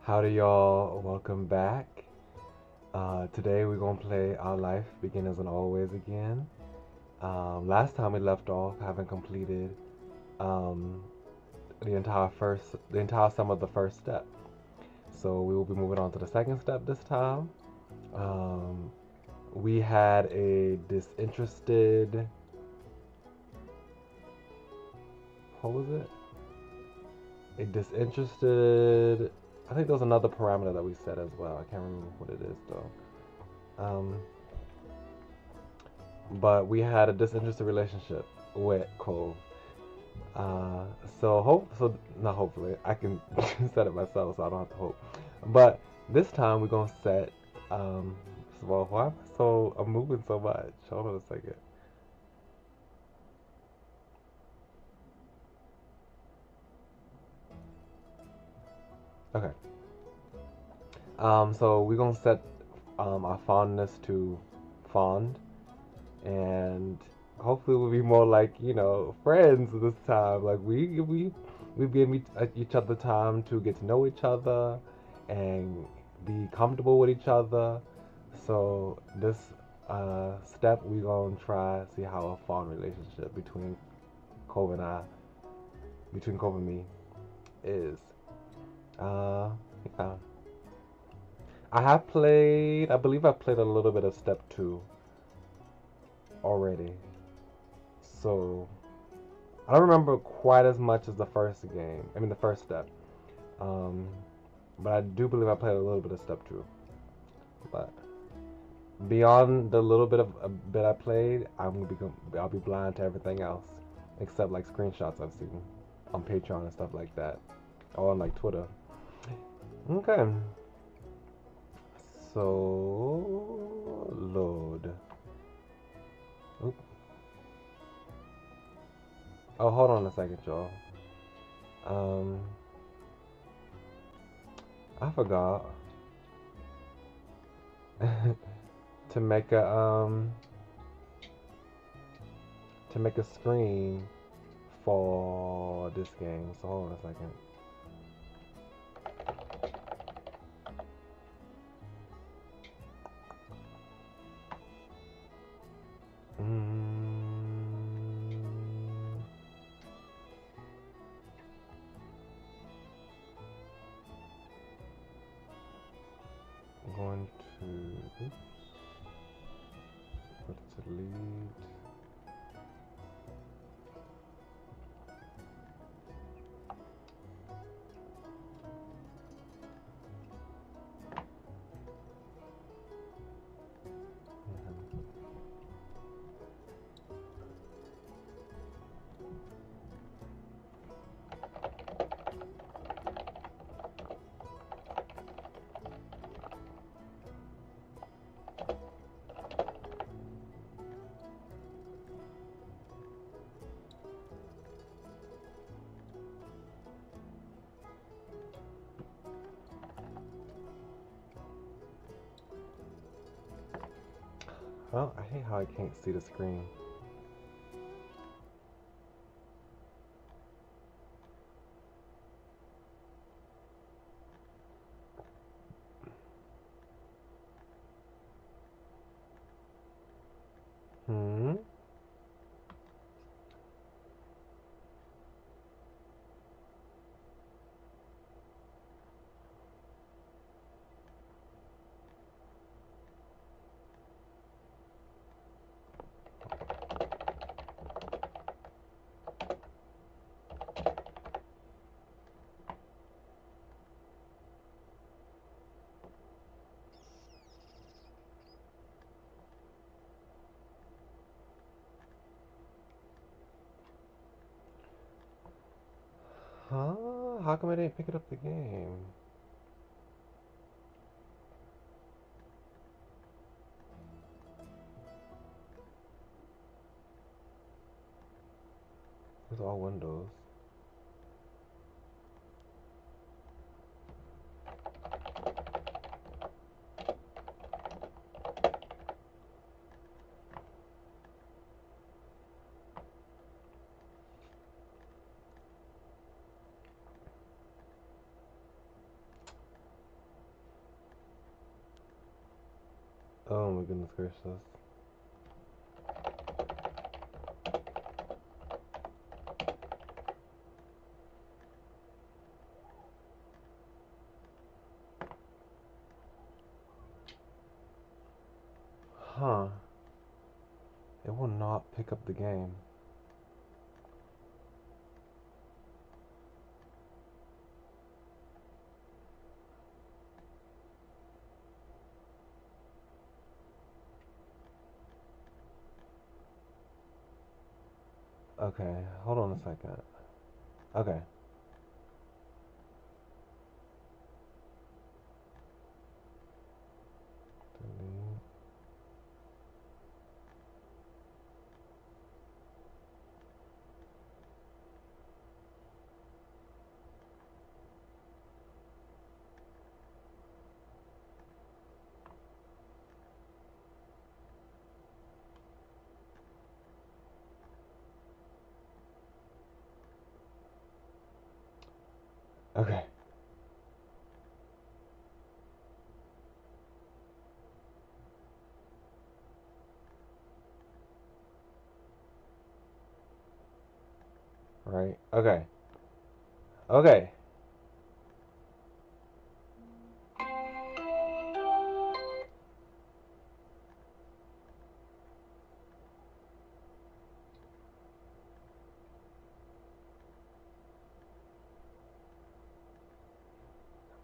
Howdy, y'all. Welcome back. Today we're gonna play Our Life Begin as Always again. Last time we left off having completed um, the entire sum of the first step. So we will be moving on to the second step this time. Um, we had a disinterested. What was it? A disinterested. I think there was another parameter that we set as well. I can't remember what it is though. Um, but we had a disinterested relationship with Cove. Uh, so not hopefully I can set it myself, so I don't have to hope. But this time we're gonna set. Well, why am I I'm moving so much? Hold on a second. Okay. So we're gonna set our fondness to fond, and hopefully we'll be more like friends this time. Like we give each other time to get to know each other and be comfortable with each other. So this step we gonna try see how a fond relationship Cove and I between Cove and me is. Uh, yeah. I believe I played a little bit of step two already. So I don't remember quite as much as the first game. I mean, the first step. Um, but I do believe I played a little bit of step two. But beyond the little bit of a bit I played, I'll be blind to everything else, except like screenshots I've seen on Patreon and stuff like that, or on like Twitter. Okay, so load. Oop. Oh, hold on a second, y'all. Um, I forgot to make a screen for this game. So hold on a second. I'm going to oops, put it to delete. Oh, I hate how I can't see the screen. Hmm. Huh? How come I didn't pick it up the game? It's all Windows. Oh my goodness gracious. Huh. It will not pick up the game. Okay, hold on a second. Okay. Delete. Okay. Right. Okay. Okay.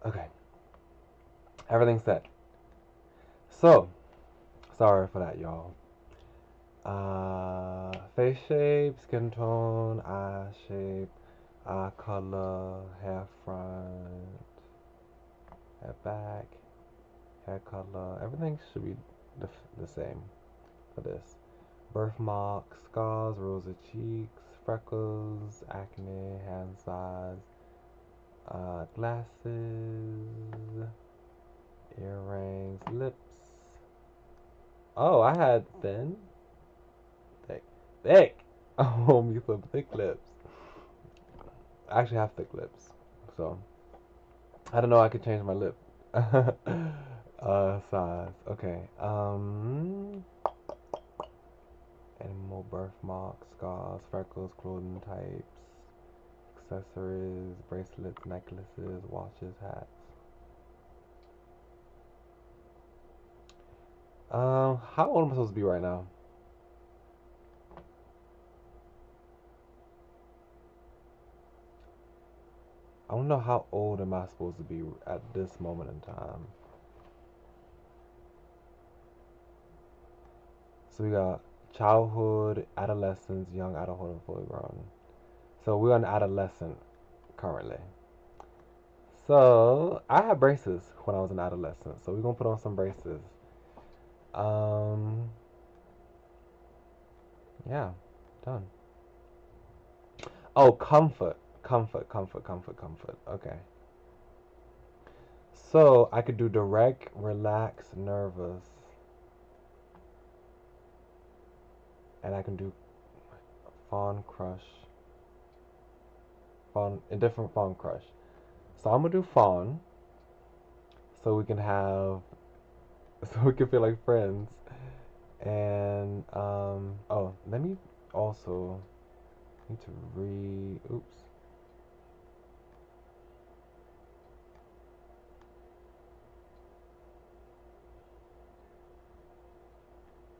Okay. Everything's set. So, sorry for that, y'all. Face shape, skin tone, eye shape, eye color, hair front, hair back, hair color. Everything should be the same for this. Birthmarks, scars, rosy cheeks, freckles, acne, hand size, glasses, earrings, lips. Oh, I had thin, thick, thick. Oh, me some thick lips. I actually have thick lips, so I don't know. I could change my lip size. Okay. Animal birthmarks, scars, freckles, clothing types, accessories, bracelets, necklaces, watches, hats. How old am I supposed to be right now? I don't know how old am I supposed to be at this moment in time. So we got childhood, adolescence, young adulthood, and fully grown. So we're an adolescent currently. So I had braces when I was an adolescent. So we're gonna put on some braces. Um, yeah, done. Oh, comfort, comfort, comfort, comfort, comfort. Okay. So I could do direct, relax, nervous, and I can do fawn crush, fawn, a different fawn crush. So I'm gonna do fawn, so we can have, so we can feel like friends. And oh, let me also need to oops.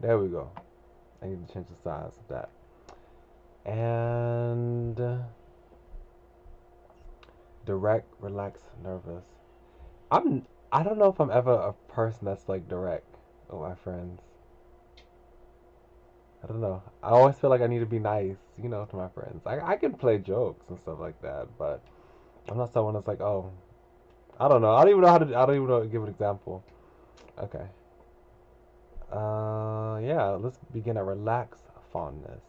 There we go. I need to change the size of that. And direct, relax, nervous. I'm I don't know if I'm ever a person that's like direct with my friends. I don't know. I always feel like I need to be nice, to my friends. I can play jokes and stuff like that, but I'm not someone that's like, oh, I don't know. I don't even know how to give an example. Okay. Yeah, let's begin at relax fondness.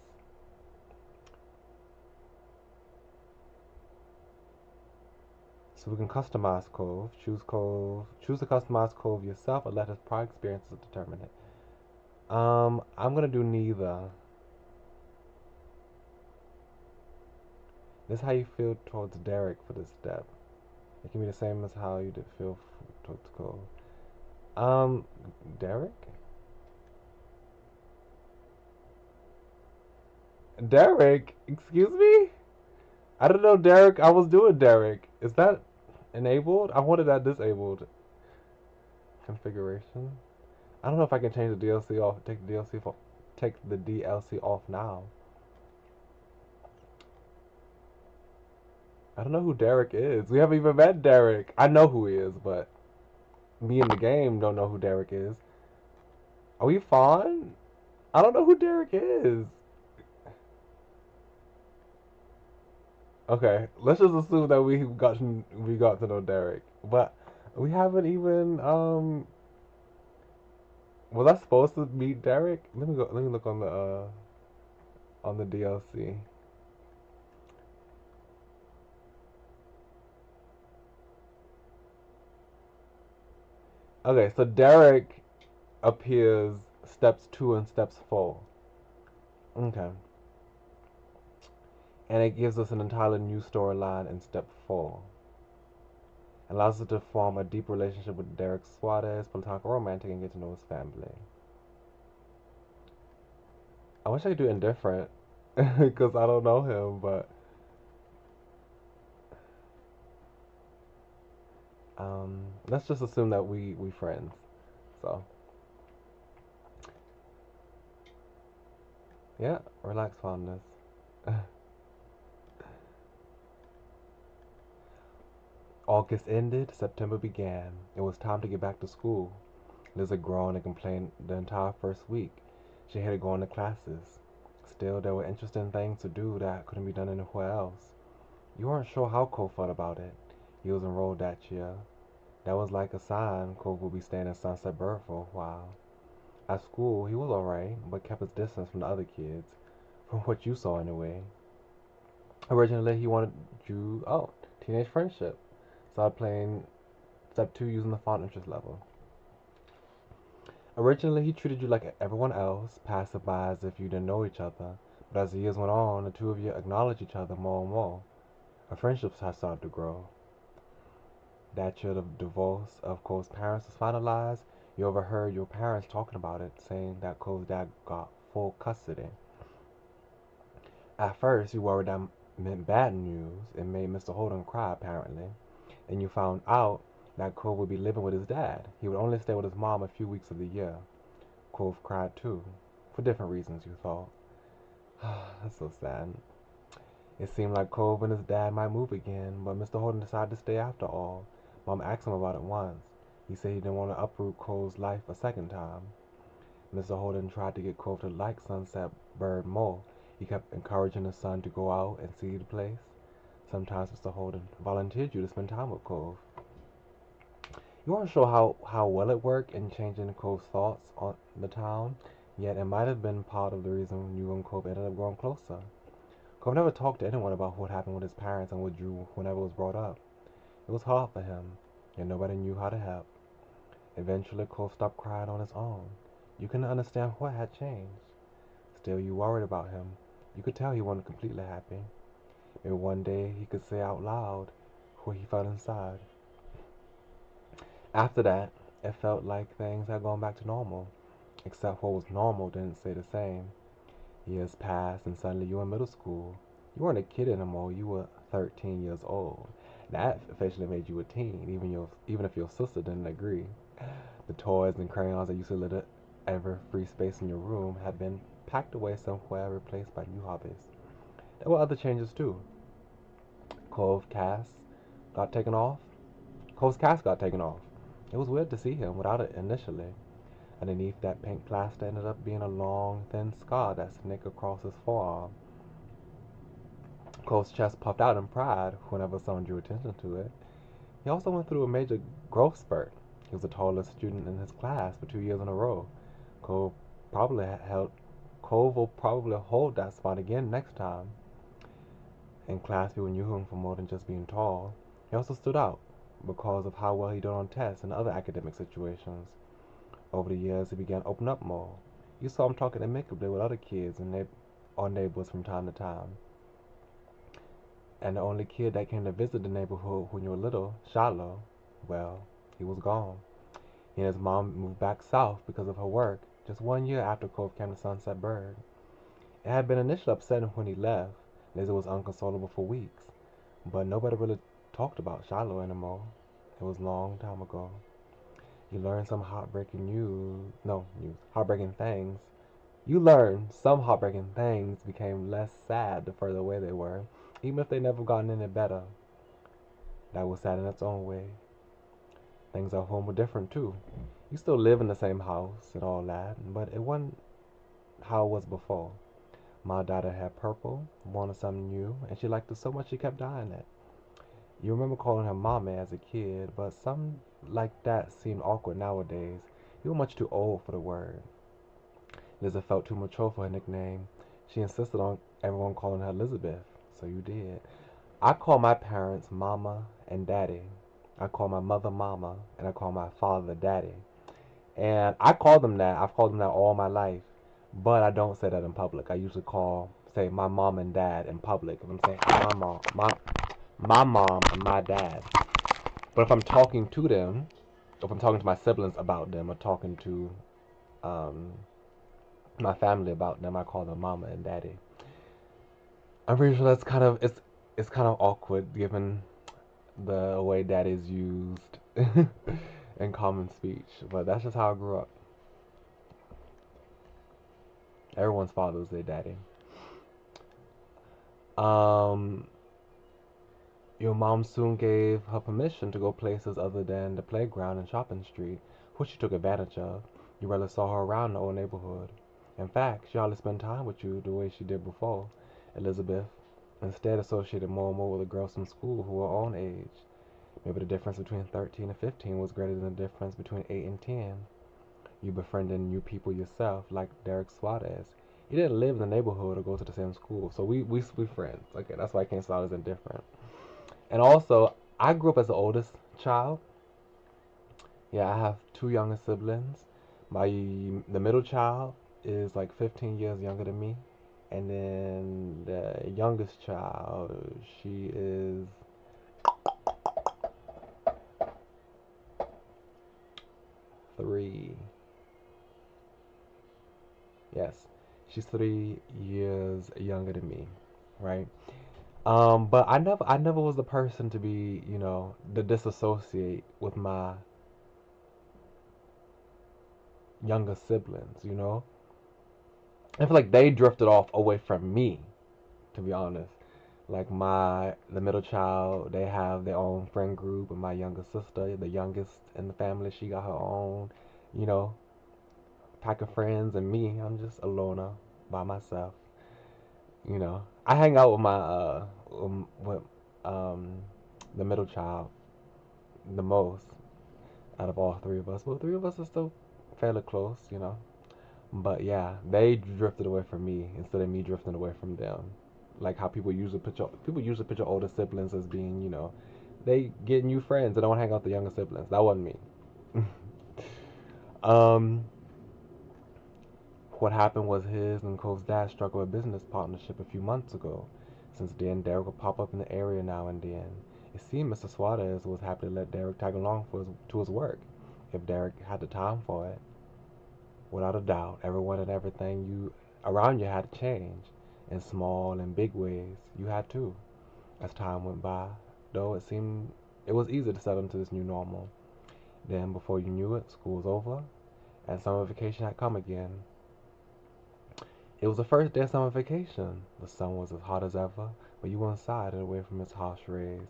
So we can customize Cove. Choose Cove. Choose to customize Cove yourself or let his prior experiences determine it. I'm gonna do neither. This is how you feel towards Derek for this step. It can be the same as how you did feel towards Cove. Um, Derek? Derek, excuse me? I don't know, Derek. I was doing Derek. Is that enabled? I wanted that disabled. Configuration. I don't know if I can change the DLC off. Take the DLC off now. I don't know who Derek is. We haven't even met Derek. I know who he is, but me in the game don't know who Derek is. Are we fine? I don't know who Derek is. Okay, let's just assume that we got to know Derek, but we haven't even Was I supposed to meet Derek? Let me go. Let me look on the DLC. Okay, so Derek appears steps 2 and steps 4. Okay, and it gives us an entirely new storyline in step 4. Allows us to form a deep relationship with Derek Suarez, platonic romantic, and get to know his family. I wish I could do indifferent because I don't know him, but let's just assume that we friends. So yeah, relax fondness. August ended, September began. It was time to get back to school. Lizzie groaned and complained the entire first week. She hated going to classes. Still, there were interesting things to do that couldn't be done anywhere else. You weren't sure how Cole felt about it. He was enrolled that year. That was like a sign Cole would be staying in Sunset Bird for a while. At school, he was alright, but kept his distance from the other kids. From what you saw, anyway. Originally, he wanted you. Oh, teenage friendship. Started playing step 2 using the font interest level. Originally, he treated you like everyone else, passed by as if you didn't know each other. But as the years went on, the two of you acknowledged each other more and more. A friendship had started to grow. That year, the divorce of Cole's parents was finalized. You overheard your parents talking about it, saying that Cole's dad got full custody. At first, you worried that meant bad news. It made Mr. Holden cry, apparently. And you found out that Cole would be living with his dad. He would only stay with his mom a few weeks of the year. Cole cried too, for different reasons, you thought. That's so sad. It seemed like Cole and his dad might move again, but Mr. Holden decided to stay after all. Mom asked him about it once. He said he didn't want to uproot Cole's life a second time. Mr. Holden tried to get Cole to like Sunset Bird more. He kept encouraging his son to go out and see the place. Sometimes Mr. Holden volunteered you to spend time with Cole. You weren't sure how well it worked in changing Cole's thoughts on the town, yet it might have been part of the reason you and Cole ended up growing closer. Cole never talked to anyone about what happened with his parents and withdrew whenever it was brought up. It was hard for him, and nobody knew how to help. Eventually, Cole stopped crying on his own. You couldn't understand what had changed. Still, you worried about him. You could tell he wasn't completely happy. Maybe one day he could say out loud what he felt inside. After that, it felt like things had gone back to normal, except what was normal didn't stay the same. Years passed, and suddenly you were in middle school. You weren't a kid anymore, you were 13 years old. That officially made you a teen, even if your sister didn't agree. The toys and crayons that used to litter every free space in your room had been packed away somewhere, replaced by new hobbies. There were other changes too. Cove Cass got taken off. Cove's cast got taken off. It was weird to see him without it initially. Underneath that pink plaster ended up being a long, thin scar that snaked across his forearm. Cole's chest puffed out in pride whenever someone drew attention to it. He also went through a major growth spurt. He was the tallest student in his class for 2 years in a row. Cole probably held Cole will probably hold that spot again next time. In class, people knew him for more than just being tall. He also stood out because of how well he did on tests and other academic situations. Over the years, he began to open up more. You saw him talking amicably with other kids or neighbors from time to time. And the only kid that came to visit the neighborhood when you were little, Shiloh, well, he was gone. He and his mom moved back south because of her work, just 1 year after Cove came to Sunset Bird. It had been initially upsetting when he left. Lizzie was unconsolable for weeks, but nobody really talked about Shiloh anymore. It was a long time ago. You learned some heartbreaking news. No, news. Heartbreaking things. You learned some heartbreaking things became less sad the further away they were, even if they never gotten any better. That was sad in its own way. Things at home were different too. You still live in the same house and all that, but it wasn't how it was before. My daughter had purple, wanted something new, and she liked it so much she kept dying it. You remember calling her mommy as a kid, but something like that seemed awkward nowadays. You were much too old for the word. Liza felt too mature for her nickname. She insisted on everyone calling her Elizabeth, so you did. I call my parents Mama and Daddy. I call my mother Mama, and I call my father Daddy. And I call them that. I've called them that all my life, but I don't say that in public. I usually say my mom and dad in public. If I'm saying my mom and my dad. But if I'm talking to them, if I'm talking to my siblings about them, or talking to um, my family about them, I call them mama and daddy. I'm pretty sure that's it's kind of awkward given the way daddy is used in common speech, but that's just how I grew up. Everyone's father's their daddy. Um, your mom soon gave her permission to go places other than the playground and shopping street, which she took advantage of. You rarely saw her around the old neighborhood. In fact, she hardly spent time with you the way she did before. Elizabeth instead associated more and more with the girls from school who were her own age. Maybe the difference between 13 and 15 was greater than the difference between 8 and 10. You befriended new people yourself, like Derek Suarez. He didn't live in the neighborhood or go to the same school, so we friends. Okay, that's why I can't say I was indifferent. And also, I grew up as the oldest child. Yeah, I have two younger siblings. My the middle child is like 15 years younger than me, and then the youngest child, she is 3. Yes, she's 3 years younger than me, right? But I never was the person to be, to disassociate with my younger siblings. I feel like they drifted off away from me, to be honest. Like the middle child, they have their own friend group, and my younger sister, the youngest in the family, she got her own, you know, pack of friends, and me, I'm just a loner by myself. I hang out with my with the middle child the most out of all three of us. Well, three of us are still fairly close. But yeah, they drifted away from me instead of me drifting away from them. Like how people usually picture older siblings as being, they get new friends and don't hang out with the younger siblings. That wasn't me. um, what happened was his and Cole's dad struck up a business partnership a few months ago. Since then, Derek would pop up in the area now and then. It seemed Mr. Suarez was happy to let Derek tag along to his work, if Derek had the time for it. Without a doubt, everyone and everything around you had to change, in small and big ways. You had to. As time went by, though it was easy to settle into this new normal. Then, before you knew it, school was over, and summer vacation had come again. It was the first day of summer vacation. The sun was as hot as ever, but you were inside and away from its harsh rays.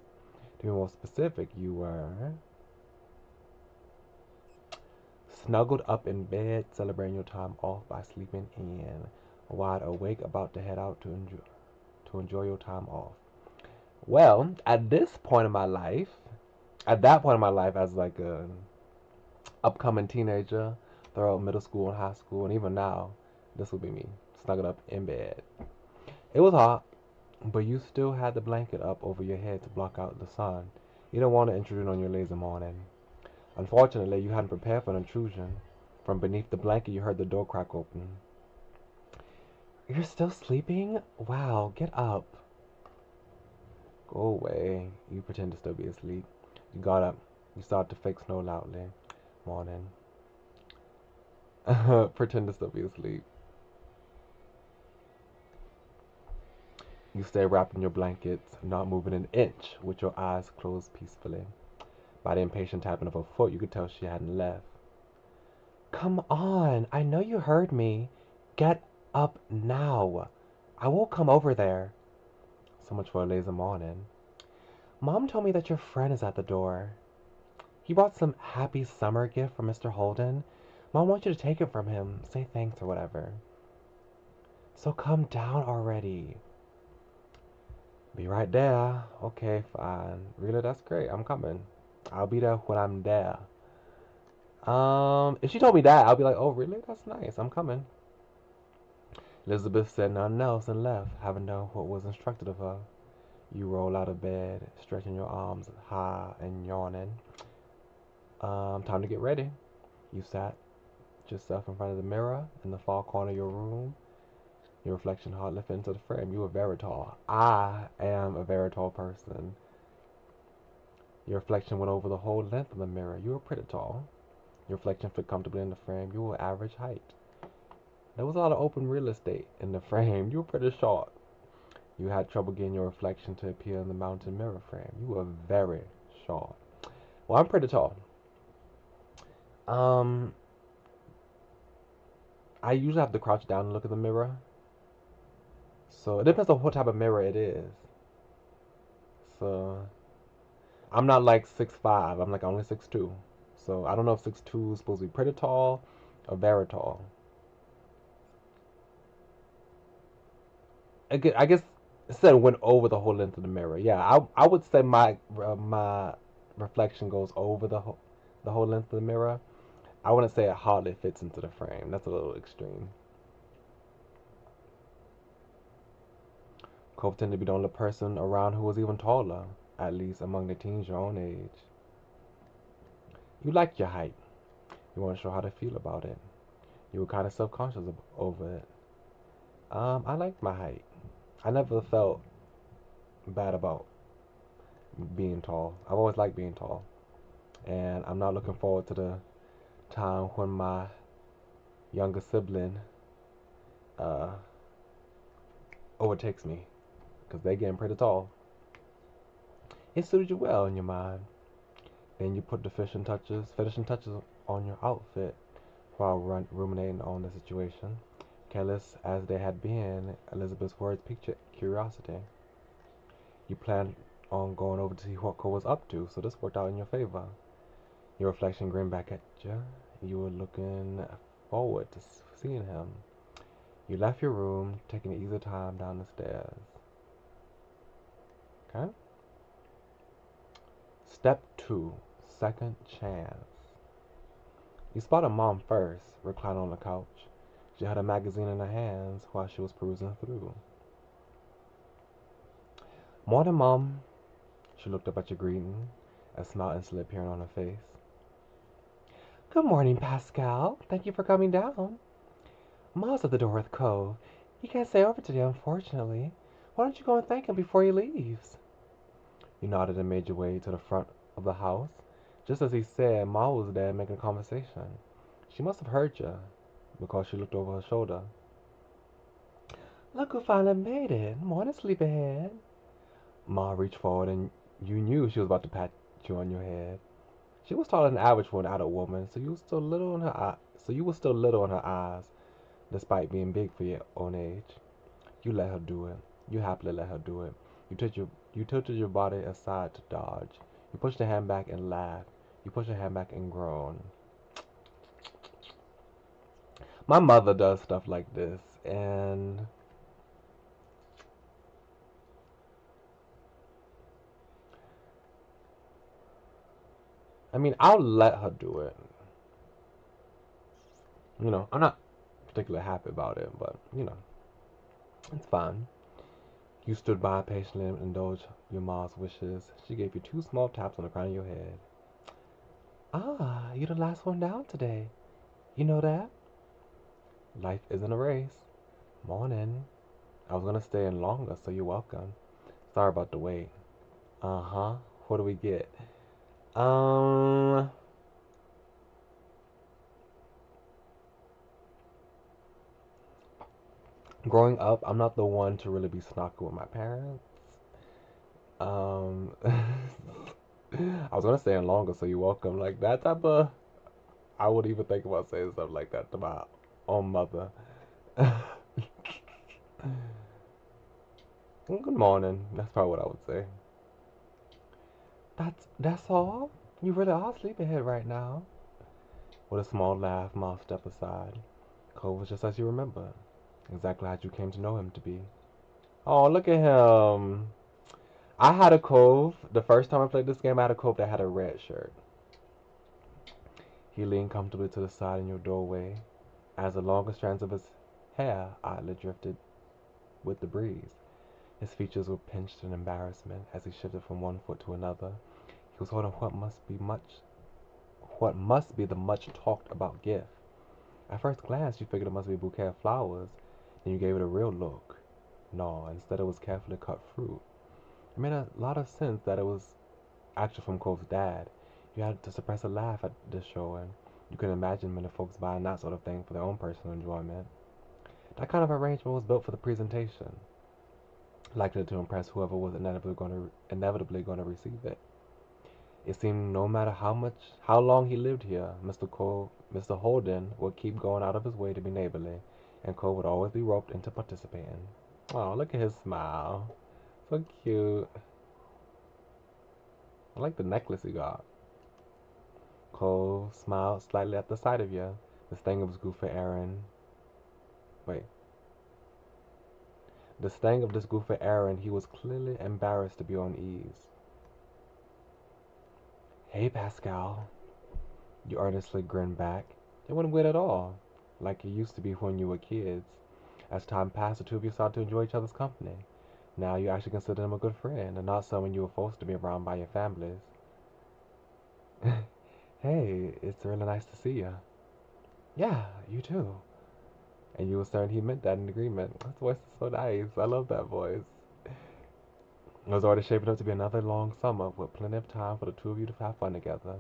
To be more specific, you were snuggled up in bed, celebrating your time off by sleeping in, wide awake, about to head out to enjoy your time off. Well, at that point in my life, as like a upcoming teenager, throughout middle school and high school, and even now, this would be me, snuggled up in bed. It was hot, but you still had the blanket up over your head to block out the sun. You didn't want to intrude on your lazy morning. Unfortunately, you hadn't prepared for an intrusion. From beneath the blanket, you heard the door crack open. You're still sleeping? Wow, get up. Go away. You pretend to still be asleep. You got up. You started to fake snow loudly. Morning. Pretend to still be asleep. You stay wrapped in your blankets, not moving an inch, with your eyes closed peacefully. By the impatient tapping of her foot, you could tell she hadn't left. Come on, I know you heard me. Get up now. I will come over there. So much for a lazy morning. Mom told me that your friend is at the door. He brought some happy summer gift from Mr. Holden. Mom wants you to take it from him. Say thanks or whatever. So come down already. Be right there. Okay, fine. Really, that's great. I'm coming. I'll be there when I'm there. If she told me that, I'll be like, oh, really? That's nice. I'm coming. Elizabeth said nothing else and left, having done what was instructed of her. You roll out of bed, stretching your arms high and yawning. Time to get ready. You sat yourself in front of the mirror in the far corner of your room. Your reflection hardly fit into the frame. You were very tall. I am a very tall person. Your reflection went over the whole length of the mirror. You were pretty tall. Your reflection fit comfortably in the frame. You were average height. There was a lot of open real estate in the frame. You were pretty short. You had trouble getting your reflection to appear in the mounted mirror frame. You were very short. Well, I'm pretty tall. Um, I usually have to crouch down and look at the mirror. So it depends on what type of mirror it is. So I'm not like 6'5". I'm like only 6'2". So I don't know if 6'2" is supposed to be pretty tall or very tall. I guess it said went over the whole length of the mirror. Yeah, I would say my reflection goes over the whole length of the mirror. I wouldn't say it hardly fits into the frame. That's a little extreme. Cove tended to be the only person around who was even taller, at least among the teens your own age. You liked your height. You weren't sure how to feel about it. You were kind of self-conscious over it. I liked my height. I never felt bad about being tall. I've always liked being tall. And I'm not looking forward to the time when my younger sibling uh, overtakes me. Because they're getting pretty tall. It suited you well in your mind. Then you put the finishing touches on your outfit while ruminating on the situation. Careless as they had been, Elizabeth's words piqued curiosity. You planned on going over to see what Cole was up to, so this worked out in your favor. Your reflection grinned back at you. You were looking forward to seeing him. You left your room, taking an easy time down the stairs. Okay? Step 2. Second chance. You spotted Mom first, reclining on the couch. She had a magazine in her hands while she was perusing through. Morning, Mom. She looked up at your greeting, a smile instantly appearing on her face. Good morning, Pascal. Thank you for coming down. Ma's at the door with Cove. He can't stay over today, unfortunately. Why don't you go and thank him before he leaves? You nodded and made your way to the front of the house. Just as he said, Ma was there making conversation. She must have heard you, because she looked over her shoulder. Look who finally made it. Morning, sleepyhead. Ma reached forward and you knew she was about to pat you on your head. She was taller than average for an adult woman, so you were still little in her eyes, despite being big for your own age. You let her do it. You happily let her do it. You tilted your body aside to dodge. You pushed her hand back and laughed. You pushed her hand back and groaned. My mother does stuff like this, and I mean, I'll let her do it. I'm not particularly happy about it, but it's fine. You stood by patiently and indulged your ma's wishes. She gave you 2 small taps on the crown of your head. Ah, you're the last one down today. You know that? Life isn't a race. Morning. I was gonna stay in longer, so you're welcome. Sorry about the wait. Uh-huh. What do we get? Um, Growing up, I'm not the one to really be snarky with my parents. I was gonna say in longer, so you're welcome. Like that type of, I wouldn't even think about saying stuff like that to my own mother. Good morning. That's probably what I would say. That's all. You really are sleepyhead right now. With a small laugh, Miles stepped aside. Cole was just as you remember, exactly as you came to know him to be. Oh, look at him. I had a cove. The first time I played this game, I had a cove that had a red shirt. He leaned comfortably to the side in your doorway as the longer strands of his hair oddly drifted with the breeze. His features were pinched in embarrassment as he shifted from one foot to another. He was holding what must be the much talked about gift. At first glance, you figured it must be a bouquet of flowers. Then you gave it a real look. No, instead it was carefully cut fruit. It made a lot of sense that it was actually from Cole's dad. You had to suppress a laugh at this showing. You could imagine many folks buying that sort of thing for their own personal enjoyment. That kind of arrangement was built for the presentation, likely to impress whoever was inevitably going to receive it. It seemed no matter how long he lived here, Mr. Holden would keep going out of his way to be neighborly, and Cole would always be roped into participating. Oh, look at his smile. So cute. I like the necklace he got. Cole smiled slightly at the sight of you. This thing of his goofy errand. Wait. The sting of this goofy errand, he was clearly embarrassed to be on ease. Hey, Pascal. You earnestly grinned back. It wasn't weird at all, like it used to be when you were kids. As time passed, the two of you started to enjoy each other's company. Now you actually consider him a good friend, and not someone you were forced to be around by your families. Hey, it's really nice to see you. Yeah, you too. And you were certain he meant that in agreement. His voice is so nice. I love that voice. It was already shaping up to be another long summer with plenty of time for the two of you to have fun together.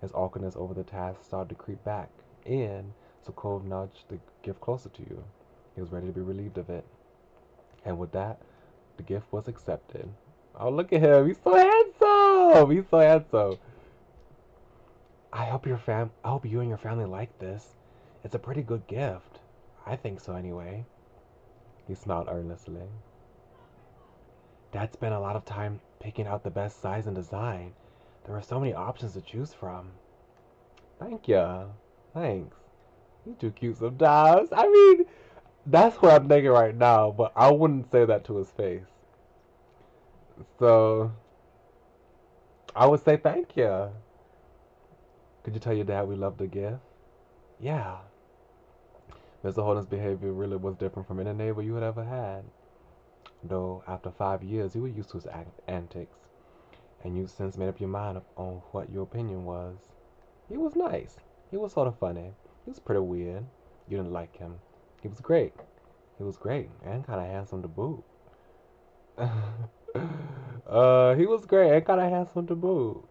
His awkwardness over the task started to creep back in, so Cole nudged the gift closer to you. He was ready to be relieved of it. And with that, the gift was accepted. Oh, look at him. He's so handsome. He's so handsome. I hope you and your family like this. It's a pretty good gift. I think so anyway. He smiled earnestly. Dad spent a lot of time picking out the best size and design. There were so many options to choose from. Thank ya. Thanks. You're too cute sometimes. I mean, that's what I'm thinking right now, but I wouldn't say that to his face. So I would say thank you. Could you tell your dad we love the gift? Yeah. Mr. Holden's behavior really was different from any neighbor you had ever had. Though after 5 years, you were used to his antics, and you since made up your mind on what your opinion was. He was nice. He was sort of funny. He was pretty weird. You didn't like him. He was great. He was great and kind of handsome to boot. He was great and kind of handsome to boot.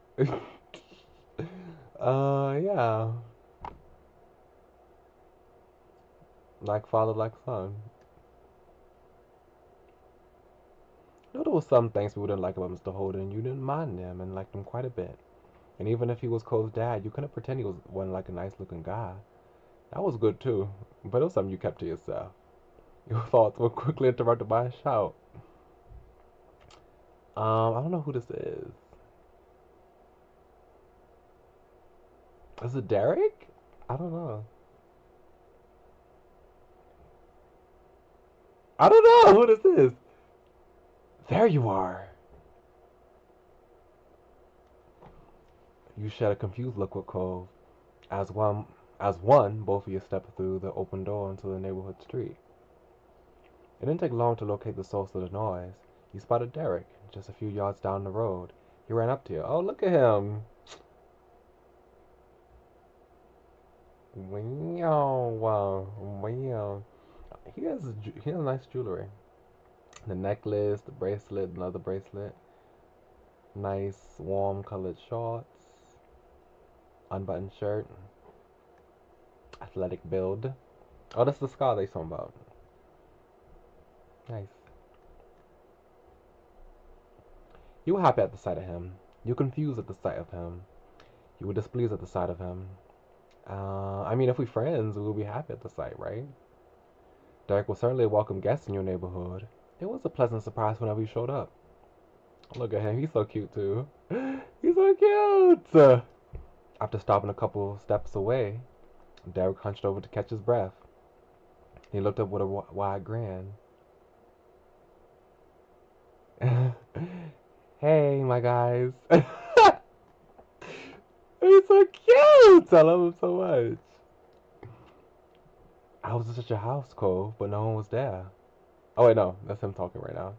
Yeah, like father, like son. You know, there was some things people didn't like about Mr. Holden. You didn't mind them and liked him quite a bit. And even if he was Cole's dad, you couldn't pretend he was one like a nice looking guy. That was good too, but it was something you kept to yourself. Your thoughts were quickly interrupted by a shout. I don't know who this is. Is it Derek? I don't know. I don't know who this is. There you are. You shed a confused look with Cole. As one, both of you stepped through the open door into the neighborhood street. It didn't take long to locate the source of the noise. You spotted Derek, just a few yards down the road. He ran up to you. Oh, look at him. Wow, wow, wow. He has nice jewelry. The necklace, the bracelet, another bracelet. Nice warm colored shorts, unbuttoned shirt, athletic build. Oh, that's the scar they talking about. Nice. You were happy at the sight of him. You were confused at the sight of him. You were displeased at the sight of him. I mean, if we friends, we will be happy at the sight, right? Derek was certainly a welcome guest in your neighborhood. It was a pleasant surprise whenever you showed up. Look at him, he's so cute too. He's so cute! After stopping a couple steps away, Derek hunched over to catch his breath. He looked up with a wide grin. Hey, my guys. He's so cute! I love him so much. I was just at your house, Cole, but no one was there. Oh, wait, no. That's him talking right now.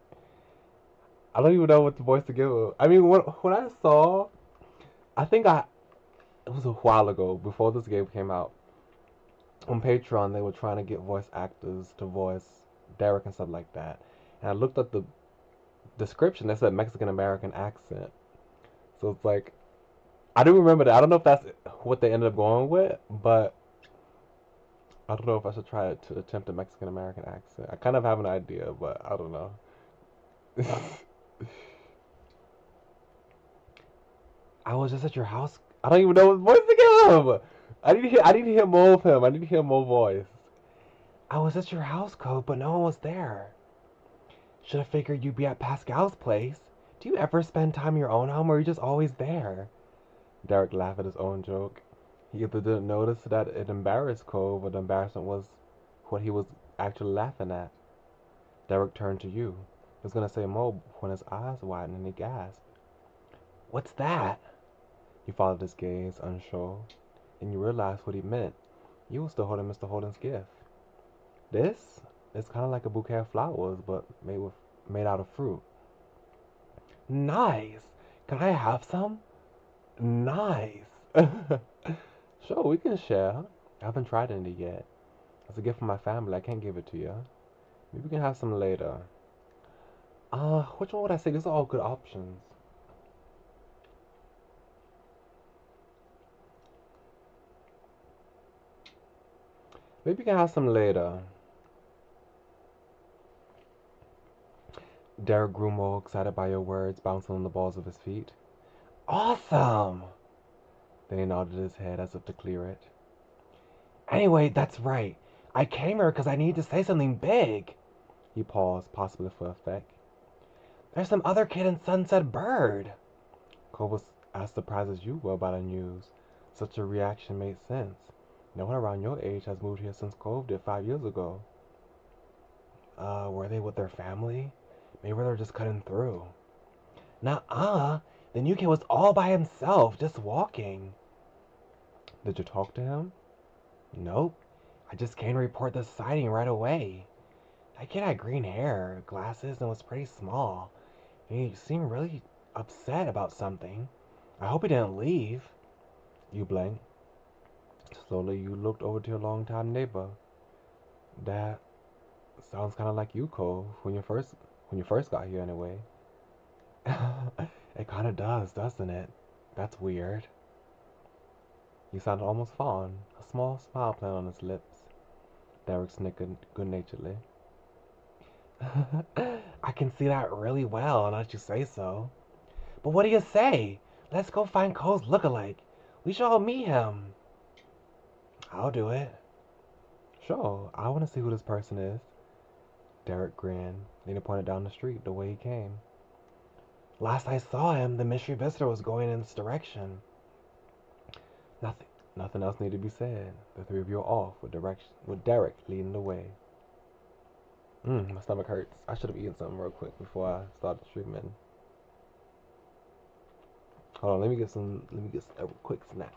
I don't even know what the voice to give him. I mean, when I saw, I think it was a while ago, before this game came out, on Patreon, they were trying to get voice actors to voice Derek and stuff like that. And I looked at the description that said Mexican American accent. So it's like, I do remember that. I don't know if that's what they ended up going with, but I don't know if I should try to attempt a Mexican American accent. I kind of have an idea, but I don't know. I was just at your house. I don't even know what voice to give him. I need to hear more of him. I need to hear more voice. I was at your house, Code, but no one was there. Should have figured you'd be at Pascal's place. Do you ever spend time in your own home, or are you just always there? Derek laughed at his own joke. He either didn't notice that it embarrassed Cole, but the embarrassment was what he was actually laughing at. Derek turned to you. He was going to say more when his eyes widened and he gasped. What's that? You followed his gaze, unsure, and you realized what he meant. You were still holding Mr. Holden's gift. This is kind of like a bouquet of flowers, but made out of fruit. Nice. Can I have some? Nice. Sure, we can share. I haven't tried any yet. It's a gift from my family. I can't give it to you. Maybe we can have some later. Which one would I say? These are all good options. Maybe we can have some later. Derek grew more excited by your words, bouncing on the balls of his feet. Awesome! Then he nodded his head as if to clear it. Anyway, that's right. I came here because I need to say something big. He paused, possibly for effect. There's some other kid in Sunset Bird. Cole was as surprised as you were by the news. Such a reaction made sense. No one around your age has moved here since Cove did 5 years ago. Were they with their family? Maybe they're just cutting through. Nuh-uh. The new kid was all by himself, just walking. Did you talk to him? Nope. I just came to report the sighting right away. That kid had green hair, glasses, and was pretty small. He seemed really upset about something. I hope he didn't leave. You blinked. Slowly you looked over to your longtime neighbor. That sounds kind of like you, Cole, when you first got here anyway. It kind of does, doesn't it? That's weird. You sounded almost fond, a small smile playing on his lips. Derek snickered good-naturedly. I can see that really well, now that you say so. But what do you say? Let's go find Cole's lookalike. We should all meet him. I'll do it. Sure, I want to see who this person is. Derek grinned. Then he pointed down the street, the way he came. Last I saw him, the mystery visitor was going in this direction. Nothing else needed to be said. The three of you are off with Derek leading the way. My stomach hurts. I should have eaten something real quick before I started streaming. Hold on, let me get a quick snack.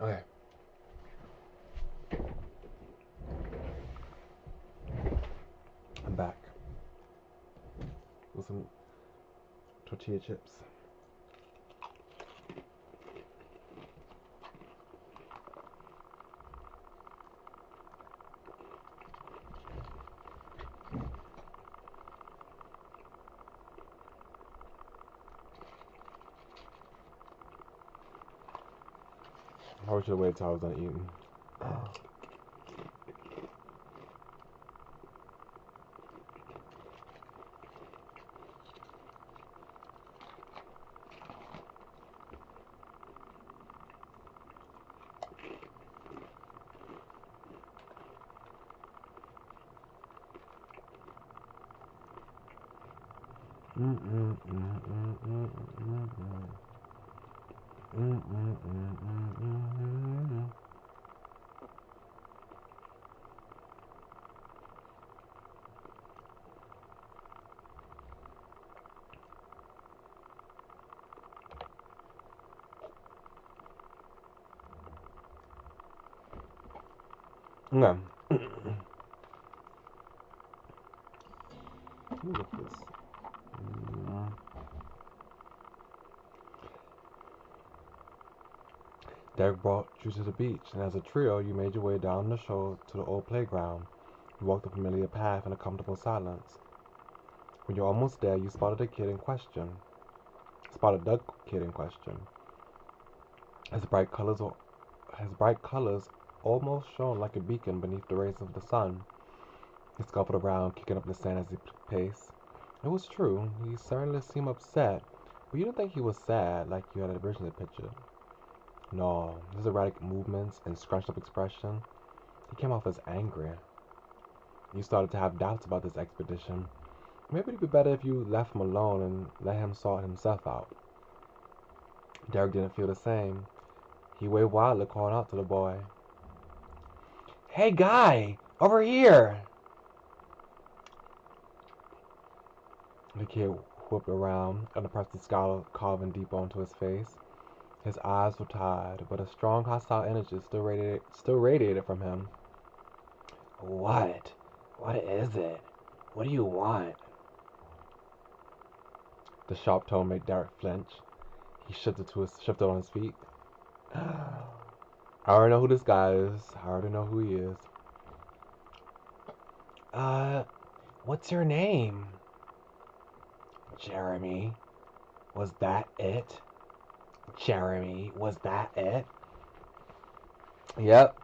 Okay. I'm back with some tortilla chips. I should wait till I was done eating. Okay. Look at this. Derek brought you to the beach, and as a trio, you made your way down the shore to the old playground. You walked a familiar path in a comfortable silence. When you're almost there, you spotted the kid in question. Spotted the kid in question. His bright colors almost shone like a beacon beneath the rays of the sun. He scuffled around, kicking up the sand as he paced. It was true, he certainly seemed upset, but you didn't think he was sad like you had originally pictured. No, his erratic movements and scrunched up expression, he came off as angry. You started to have doubts about this expedition. Maybe it'd be better if you left him alone and let him sort himself out. Derek didn't feel the same. He waved wildly, calling out to the boy. Hey, guy! Over here! The kid whipped around and pressed the scowl carving deep onto his face. His eyes were tired, but a strong, hostile energy still radiated from him. What? What is it? What do you want? The sharp tone made Derek flinch. He shifted on his feet. I already know who this guy is. I already know who he is. What's your name? Jeremy. Was that it? Jeremy, was that it? Yep,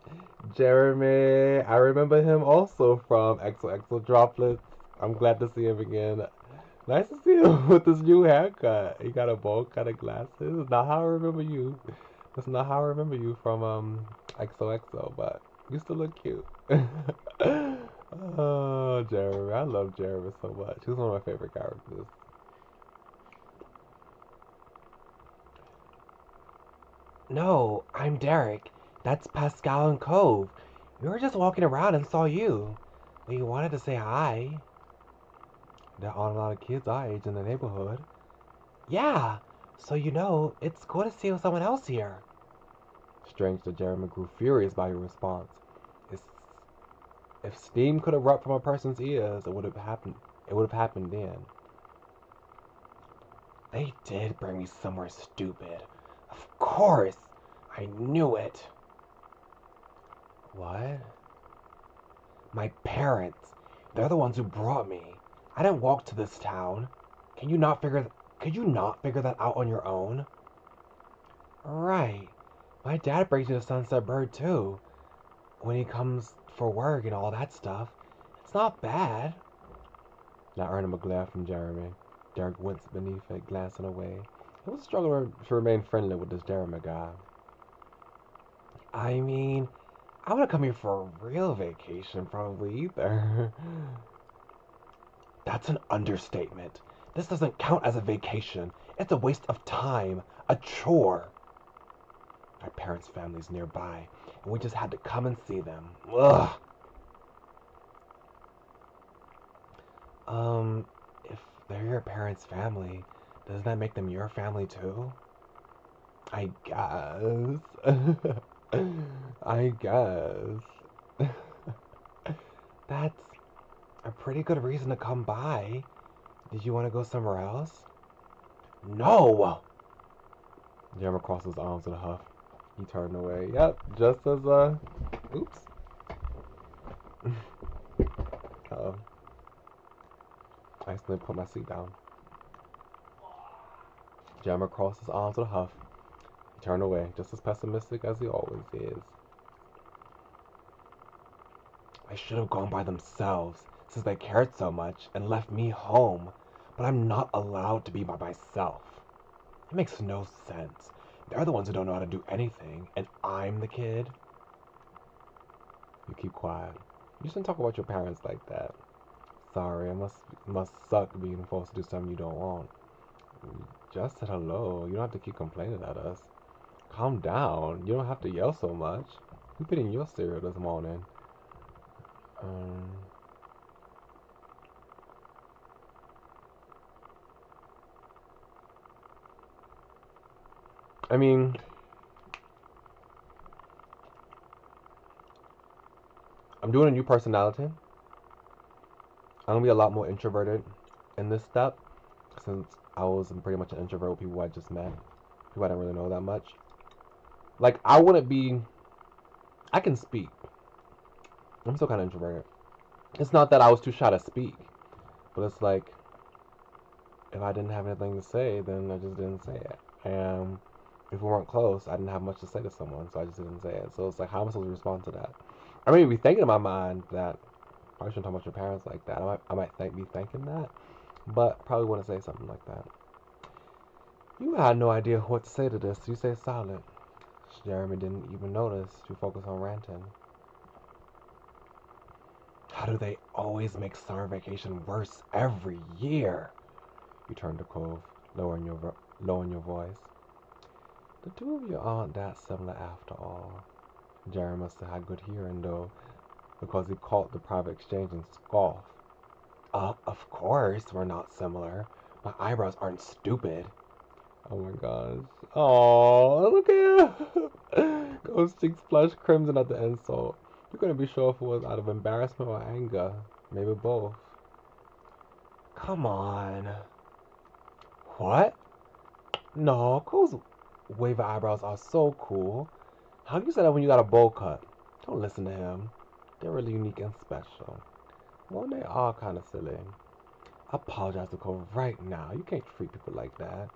Jeremy. I remember him also from XOXO Droplets. I'm glad to see him again. Nice to see him with this new haircut. He got a bowl cut and glasses. Not how I remember you. That's not how I remember you from XOXO, but you still look cute. Oh, Jeremy. I love Jeremy so much. He's one of my favorite characters. No, I'm Derek. That's Pascal and Cove. We were just walking around and saw you. We wanted to say hi. There aren't a lot of kids our age in the neighborhood. Yeah, so it's cool to see someone else here. Strange that Jeremy grew furious by your response. It's, if steam could erupt from a person's ears, it would have happened. It would have happened then. They did bring me somewhere stupid. Of course, I knew it. What? My parents. They're the ones who brought me. I didn't walk to this town. Can you not figure Could you not figure that out on your own? Right. My dad brings me the Sunset Bird too. When he comes for work and all that stuff. It's not bad. Not earning a glare from Jeremy. Derek winced beneath it, glancing away. He was struggling to remain friendly with this Jeremy guy. I mean, I would have come here for a real vacation, probably either. That's an understatement. This doesn't count as a vacation. It's a waste of time. A chore. My parents' family's nearby, and we just had to come and see them. Ugh. If They're your parents' family. Doesn't that make them your family too? I guess. I guess. That's a pretty good reason to come by. Did you want to go somewhere else? No! Jeremy crossed his arms with a huff. He turned away. Yep, just as, oops. Uh-oh. I accidentally put my seat down. Jeremy crossed his arms with a huff. He turned away, just as pessimistic as he always is. They should have gone by themselves, since they cared so much, and left me home. But I'm not allowed to be by myself. It makes no sense. They're the ones who don't know how to do anything, and I'm the kid. You keep quiet. You shouldn't talk about your parents like that. Sorry, it must suck being forced to do something you don't want. We just said hello. You don't have to keep complaining at us. Calm down. You don't have to yell so much. We put in your cereal this morning. Um, I mean, I'm doing a new personality. I'm gonna be a lot more introverted in this step, since I was pretty much an introvert with people I just met, people I didn't really know that much. Like, I wouldn't be. I can speak. I'm still kind of introverted. It's not that I was too shy to speak, but it's like if I didn't have anything to say, then I just didn't say it. And if we weren't close, I didn't have much to say to someone, so I just didn't say it. So it's like, how am I supposed to respond to that? I may be thinking in my mind that I probably shouldn't talk about your parents like that. I might be thinking that, but I probably wouldn't say something like that. You had no idea what to say to this. You stay silent. Jeremy didn't even notice. You focus on ranting. How do they always make summer vacation worse every year? You turn to Cove, lowering your voice. The two of you aren't that similar after all. Jeremy must have had good hearing though, because he caught the private exchange and scoffed. Of course we're not similar. My eyebrows aren't stupid. Oh my gosh. Oh, look at him. Ghost cheeks flush crimson at the insult. You couldn't be sure if it was out of embarrassment or anger. Maybe both. Come on. What? No, Cole's wave eyebrows are so cool. How can you say that when you got a bowl cut? Don't listen to him. They're really unique and special. Well, they are kind of silly. I apologize to Cole right now. You can't treat people like that.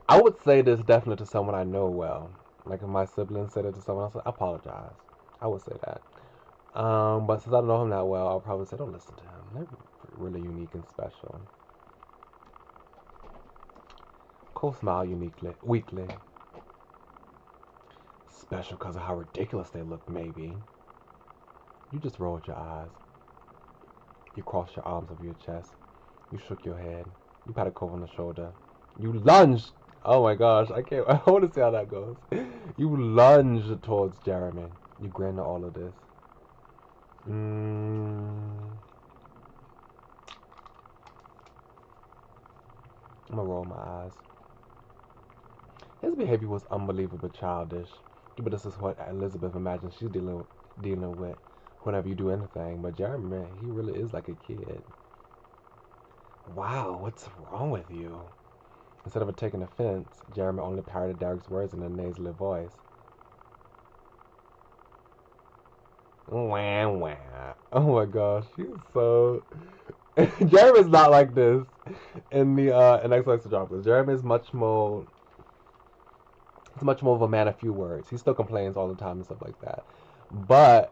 I would say this definitely to someone I know well. Like if my siblings said it to someone else, I apologize. I would say that. But since I don't know him that well, I'll probably say don't listen to him. They're really unique and special. Cole smiled weakly. Special because of how ridiculous they look, maybe. You just rolled your eyes. You crossed your arms over your chest. You shook your head. You patted Cole on the shoulder. You lunged. Oh my gosh, I can't. I want to see how that goes. You lunged towards Jeremy. You grinned at all of this. I'm gonna roll my eyes. His behavior was unbelievably childish. But this is what Elizabeth imagines she's dealing with whenever you do anything. But Jeremy, he really is like a kid. Wow, what's wrong with you? Instead of taking offense, Jeremy only parroted Derek's words in a nasally voice. Wah, wah. Oh my gosh, he's so. Jeremy's not like this in the in XXX Droplets. Jeremy's much more. He's much more of a man of few words. He still complains all the time and stuff like that, but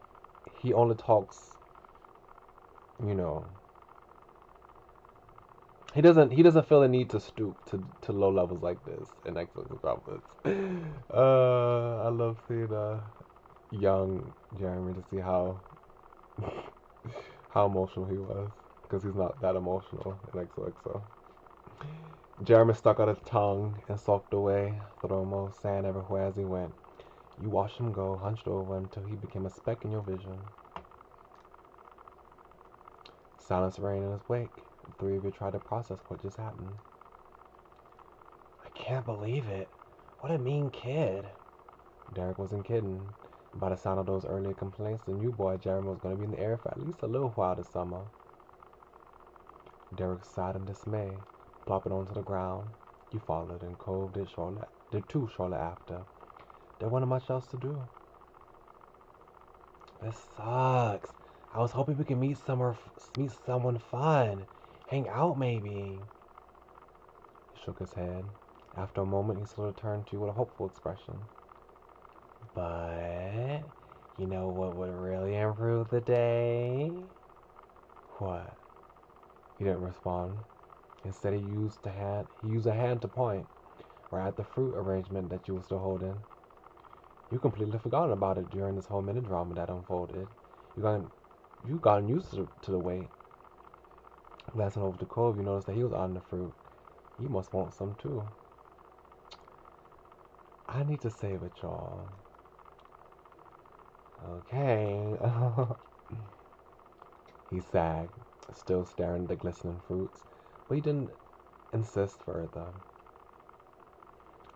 he only talks. You know, he doesn't feel the need to stoop to low levels like this in XXX Droplets. I love seeing young Jeremy to see how emotional he was, because he's not that emotional in XOXO. Jeremy stuck out his tongue and sulked away, Thromo sand everywhere as he went. You watched him go, hunched over until he became a speck in your vision. Silence reigned in his wake. The three of you tried to process what just happened. I can't believe it. What a mean kid. Derek wasn't kidding. By the sound of those earlier complaints, the new boy Jeremy was going to be in the air for at least a little while this summer. Derek sighed in dismay, plopping onto the ground. You followed, and Cove did too shortly after. There wasn't much else to do. This sucks. I was hoping we could meet someone fun. Hang out maybe. He shook his head. After a moment, he slowly turned to you with a hopeful expression. But you know what would really improve the day? What? He didn't respond. Instead, he used a hand to point right at the fruit arrangement that you were still holding. You completely forgotten about it during this whole mini drama that unfolded. You gotten used to the wait. Glancing over to Cove, you noticed that he was eyeing the fruit. He must want some too. I need to save it, y'all. Okay. He sagged, still staring at the glistening fruits, but he didn't insist further.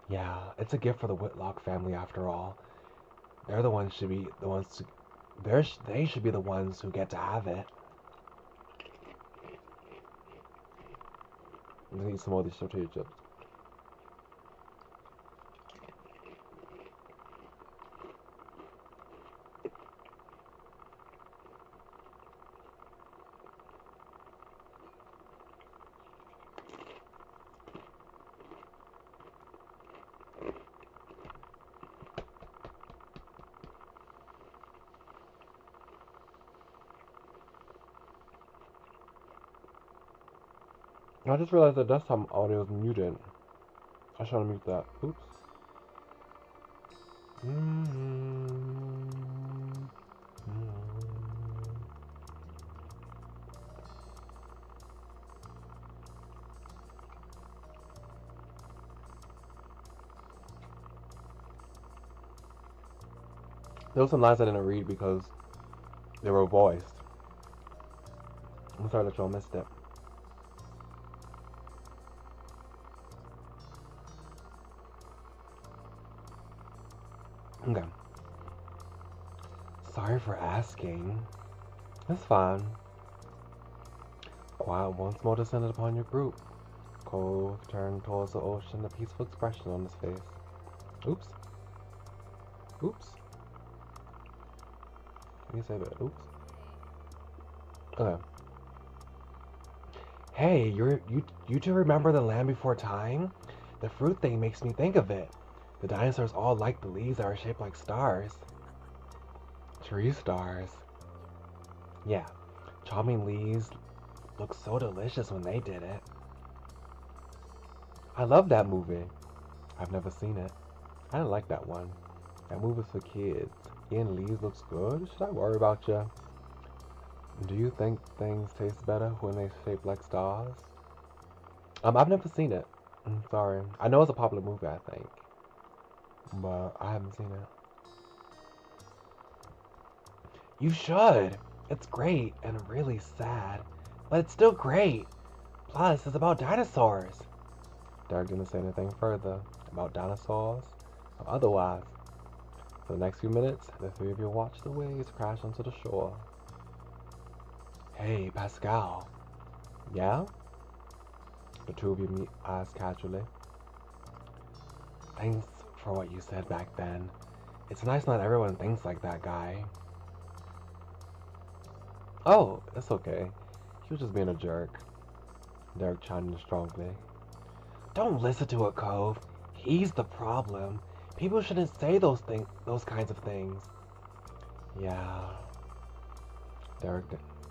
Yeah, it's a gift for the Whitlock family after all. They're the ones should be the ones to, they should be the ones who get to have it. I'm gonna eat some more of these tortilla chips. I just realized that desktop audio is muted. I should mute that. Oops. There were some lines I didn't read because they were voiced. I'm sorry that y'all missed it. Okay. Sorry for asking. It's fine. Quiet once more descended upon your group. Cove turned towards the ocean, a peaceful expression on his face. Oops. Oops. Can you say that? Oops. Okay. Hey, you two remember the Land Before Time? The fruit thing makes me think of it. The dinosaurs all liked the leaves that are shaped like stars. Tree stars. Yeah, charming leaves looked so delicious when they did it. I love that movie. I've never seen it. I didn't like that one. That movie's for kids. Ian Lee's looks good. Should I worry about you? Do you think things taste better when they shape like stars? I've never seen it. I'm sorry. I know it's a popular movie, I think, but I haven't seen it. You should. It's great and really sad, but it's still great. Plus, it's about dinosaurs. Derek didn't say anything further about dinosaurs or otherwise. For the next few minutes, the three of you watched the waves crash onto the shore. Hey, Pascal. Yeah? The two of you meet eyes casually. Thanks for what you said back then. It's nice not everyone thinks like that guy. Oh, it's okay. He was just being a jerk. Derek chimed in strongly. Don't listen to it, Cove. He's the problem. People shouldn't say those kinds of things. Yeah. Derek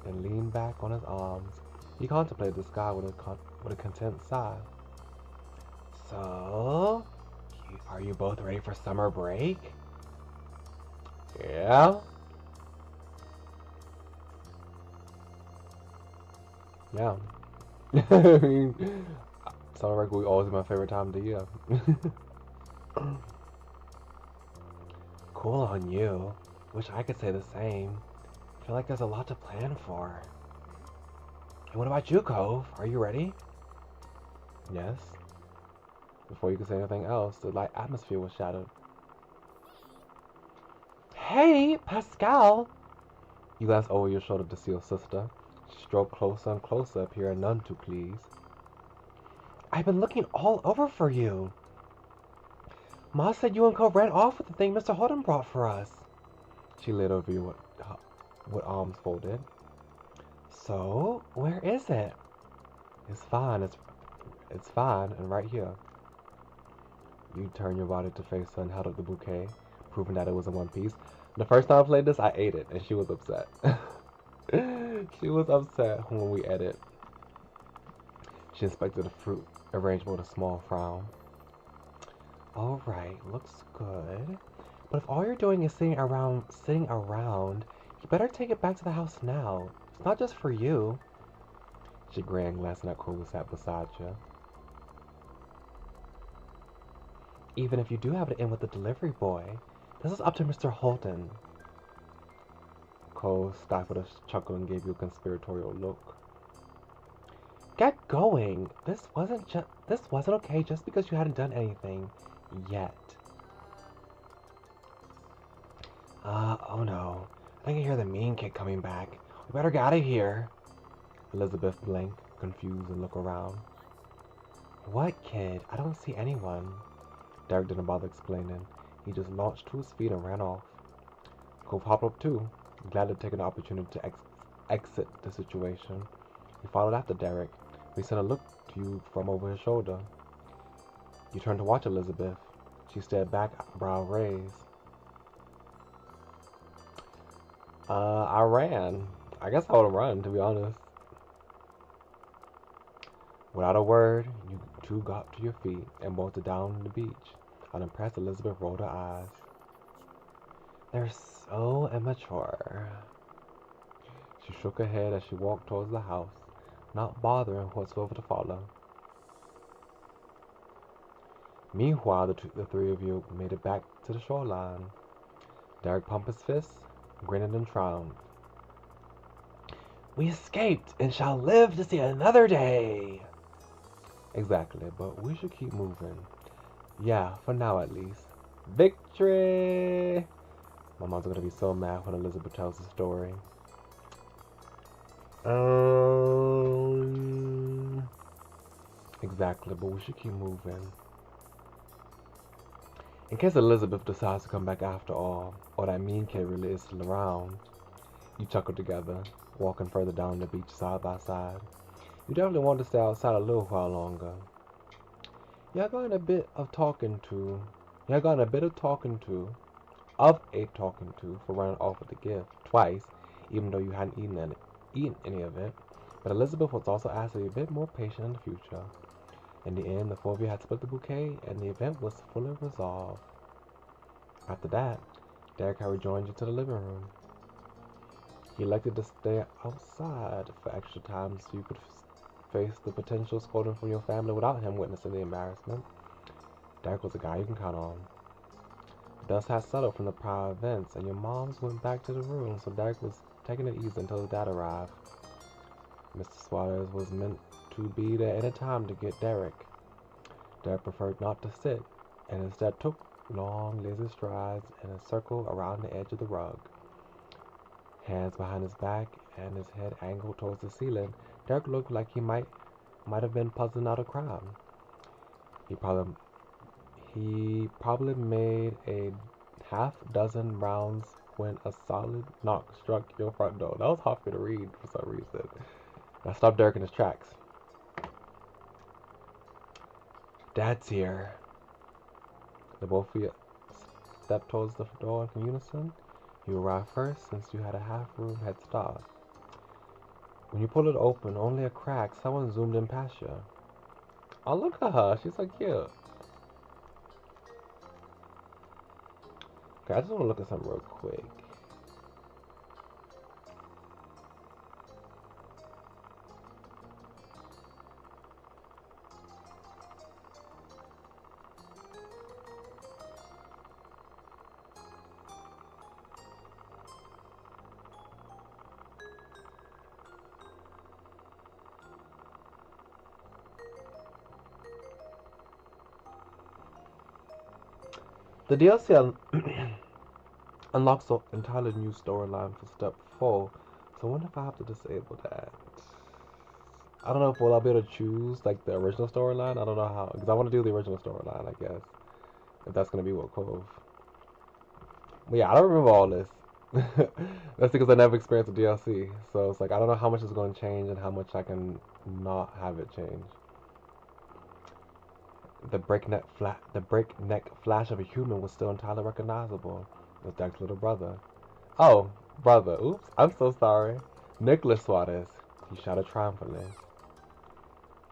then leaned back on his arms. He contemplated the sky with a content sigh. So, are you both ready for summer break? Yeah? Yeah. I mean, summer break will always be my favorite time of the year. Cool on you. Wish I could say the same. Feel like there's a lot to plan for. what about you, Cove? Are you ready? Yes. Before you could say anything else, the light atmosphere was shattered. Hey, Pascal! You glance over your shoulder to see your sister. She strode closer and closer, appearing none too pleased. I've been looking all over for you. Ma said you and Cove ran off with the thing Mr. Holden brought for us. She laid over you with arms folded. So, where is it? It's fine. It's fine, and right here. You turned your body to face her and held up the bouquet, proving that it was in one piece. The first time I played this, I ate it, and she was upset. She was upset when we ate it. She inspected the fruit arrangement with a small frown. Alright, looks good. But if all you're doing is sitting around, you better take it back to the house now. It's not just for you. She grinned, glancing at Cole who sat beside you. Even if you do have it in with the delivery boy, this is up to Mr. Holden. Cole stifled a chuckle and gave you a conspiratorial look. Get going! This wasn't okay just because you hadn't done anything yet. Oh no. I think I hear the mean kid coming back. We better get out of here. Elizabeth blinked, confused, and looked around. What kid? I don't see anyone. Derek didn't bother explaining. He just launched to his feet and ran off. Cove hopped up too, glad to take an opportunity to exit the situation. He followed after Derek. He sent a look to you from over his shoulder. You turned to watch Elizabeth. She stared back, brow raised. I ran. I guess I would have run, to be honest. Without a word, you two got to your feet and bolted down the beach. Unimpressed, Elizabeth rolled her eyes. They're so immature. She shook her head as she walked towards the house, not bothering whatsoever to follow. Meanwhile, the three of you made it back to the shoreline. Derek pumped his fists, grinning in triumph. We escaped and shall live to see another day. Exactly, but we should keep moving. Yeah, for now at least. Victory! My mom's gonna be so mad when Elizabeth tells the story. Exactly, but we should keep moving. In case Elizabeth decides to come back after all, or that mean kid really is still around. You chuckled together, walking further down the beach side by side. You definitely want to stay outside a little while longer. Y'all got a bit of talking to, of a talking to for running off with the gift twice, even though you hadn't eaten any of it. But Elizabeth was also asked to be a bit more patient in the future. In the end, the four of you had split the bouquet, and the event was fully resolved. After that, Derek had rejoined you to the living room. He elected to stay outside for extra time so you could face the potential scolding from your family without him witnessing the embarrassment. Derek was a guy you can count on. The dust had settled from the prior events, and your moms went back to the room, so Derek was taking it easy until his dad arrived. Mr. Suarez was meant to be there any time to get Derek. Derek preferred not to sit, and instead took long, lazy strides in a circle around the edge of the rug. Hands behind his back and his head angled towards the ceiling, Derek looked like he might have been puzzling out a crime. He probably made a half dozen rounds when a solid knock struck your front door. That was hard for me to read for some reason. I stopped Derek in his tracks. Dad's here. The both of you stepped towards the door in unison. You arrived first since you had a half-room head start. When you pulled it open, only a crack, someone zoomed in past you. Oh, look at her. She's so cute. Okay, I just want to look at something real quick. The DLC unlocks an entirely new storyline for Step 4, so I wonder if I have to disable that. I don't know if I'll be able to choose like the original storyline. I don't know how, because I want to do the original storyline, I guess. If that's gonna be what Cove. But yeah, I don't remember all this. That's because I never experienced the DLC. So it's like I don't know how much is going to change and how much I can not have it change. The breakneck flash of a human was still entirely recognizable. It was Derek's little brother. Oh, brother. Oops, I'm so sorry. Nicholas Suarez. He shouted triumphantly.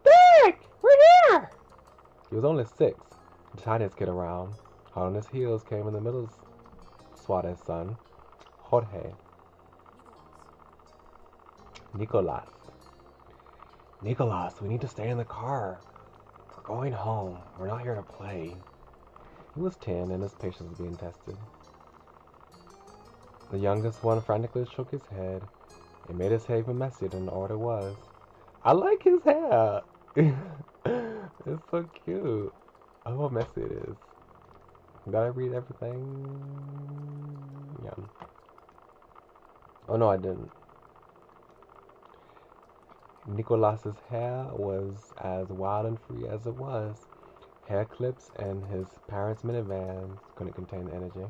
Derek, we're here! He was only 6, the tiniest kid around. Hot on his heels came in the middle Suarez's son, Jorge. Nicolas. Nicolas, we need to stay in the car. We're going home. We're not here to play. He was 10 and his patience was being tested. The youngest one frantically shook his head. It made his hair even messier than it already was. I like his hair. It's so cute. Oh, how messy it is. Did I read everything? Yeah. Oh no, I didn't. Nicolas's hair was as wild and free as it was. Hair clips and his parents' minivans couldn't contain the energy.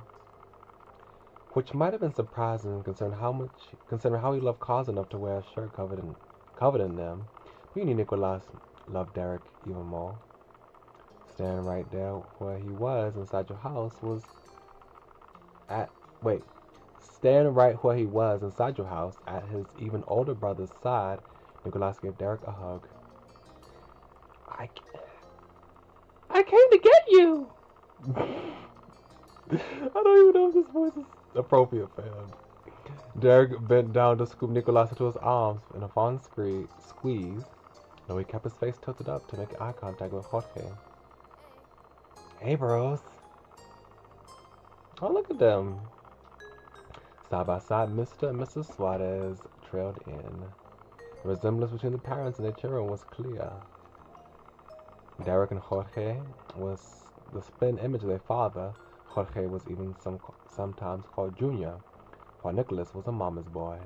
Which might have been surprising considering how he loved cars enough to wear a shirt covered in them. But you knew Nicolas loved Derek even more. Standing right there where he was inside your house was at wait. Standing right where he was inside your house at his even older brother's side, Nicolas gave Derek a hug. I, I came to get you! I don't even know if this voice is appropriate for him. Derek bent down to scoop Nicolas into his arms in a fond squeeze, though he kept his face tilted up to make eye contact with Jorge. Hey, bros. Oh, look at them. Side by side, Mr. and Mrs. Suarez trailed in. The resemblance between the parents and their children was clear. Derek and Jorge was the spin image of their father. Jorge was even sometimes called Junior, while Nicholas was a mama's boy.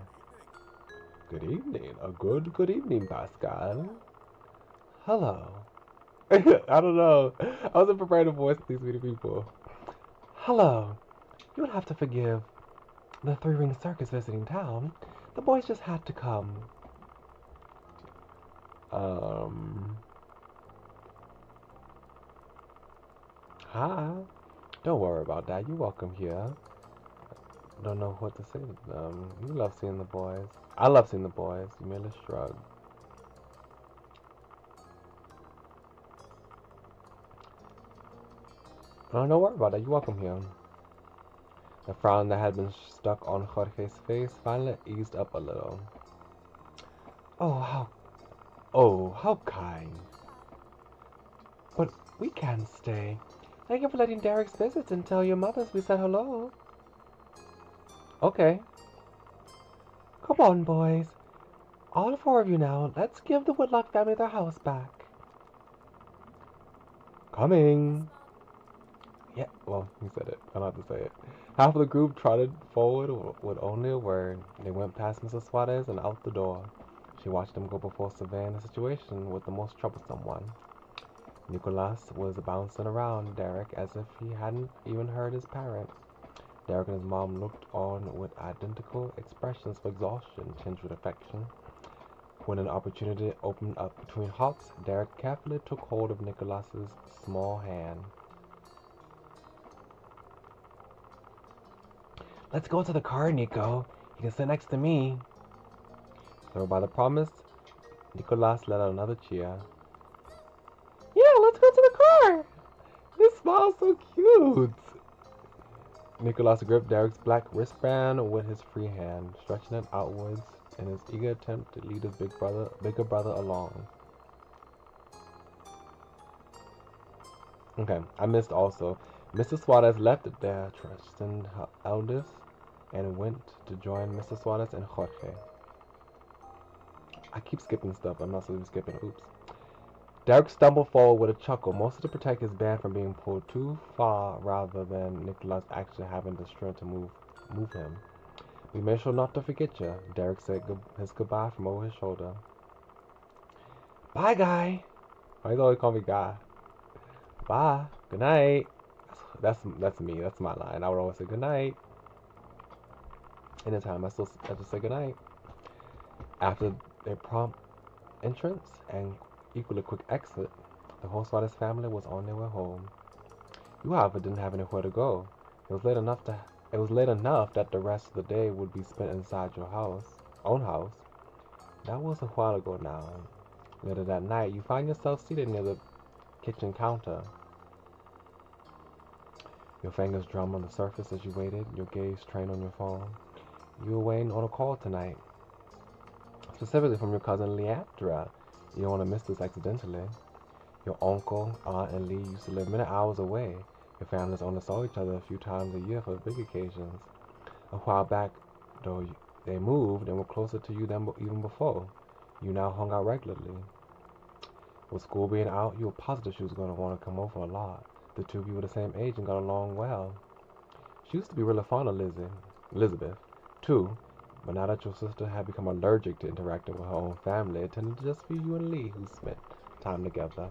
Good evening. A good evening, Pascal. Hello. I don't know. I wasn't prepared to voice these many people. Hello. You would have to forgive the three-ring circus visiting town. The boys just had to come. Hi. Don't worry about that. You're welcome here. Don't know what to say to them. You love seeing the boys. I love seeing the boys. You merely shrug. Oh, don't worry about that. You're welcome here. The frown that had been stuck on Jorge's face finally eased up a little. Oh, how kind. But we can't stay. Thank you for letting Derek's visit and tell your mothers we said hello. Okay. Come on, boys. All 4 of you now. Let's give the Woodlock family their house back. Coming. Yeah, well, he said it. I don't have to say it. Half of the group trotted forward with only a word. They went past Mrs. Suarez and out the door. She watched them go before surveying the situation with the most troublesome one. Nicolas was bouncing around Derek as if he hadn't even heard his parents. Derek and his mom looked on with identical expressions of exhaustion tinged with affection. When an opportunity opened up between hops, Derek carefully took hold of Nicolas's small hand. Let's go to the car, Nico. You can sit next to me. Thrilled by the promise, Nicolas let out another cheer. Yeah, let's go to the car. This smile's so cute. Nicolas gripped Derek's black wristband with his free hand, stretching it outwards in his eager attempt to lead his bigger brother along. Okay, I missed also. Mrs. Suarez left it there, trusting her eldest, and went to join Mrs. Suarez and Jorge. I keep skipping stuff. I'm not supposed to be skipping. Oops. Derek stumbled forward with a chuckle, mostly to protect his band from being pulled too far rather than Nicholas actually having the strength to move him. We made sure not to forget you, Derek said his goodbye from over his shoulder. Bye, Guy. Oh, he's always call me Guy. Bye. Good night. That's me. That's my line. I would always say good night. Anytime I just say good night. After their prompt entrance and equally quick exit, the host while his family was on their way home. You, however, didn't have anywhere to go. It was late enough that the rest of the day would be spent inside your own house. That was a while ago now. Later that night, you find yourself seated near the kitchen counter. Your fingers drum on the surface as you waited, your gaze trained on your phone. You were waiting on a call tonight, specifically from your cousin Leandra. You don't want to miss this accidentally. Your uncle, aunt, and Lee used to live many hours away. Your families only saw each other a few times a year for big occasions. A while back, though, they moved and were closer to you than even before. You now hung out regularly. With school being out, you were positive she was going to want to come over a lot. The two of you were the same age and got along well. She used to be really fond of Elizabeth, too, but now that your sister had become allergic to interacting with her own family, it tended to just be you and Lee who spent time together.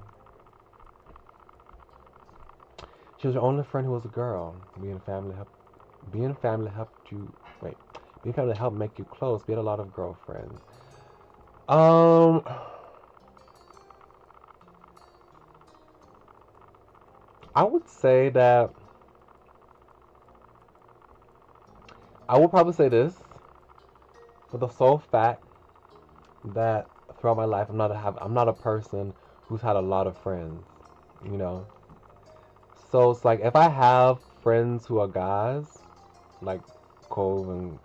She was your only friend who was a girl. Being family helped make you close. We had a lot of girlfriends. Um, I would say that I will probably say this for the sole fact that throughout my life I'm not a person who's had a lot of friends, you know. So it's like if I have friends who are guys, like Cove and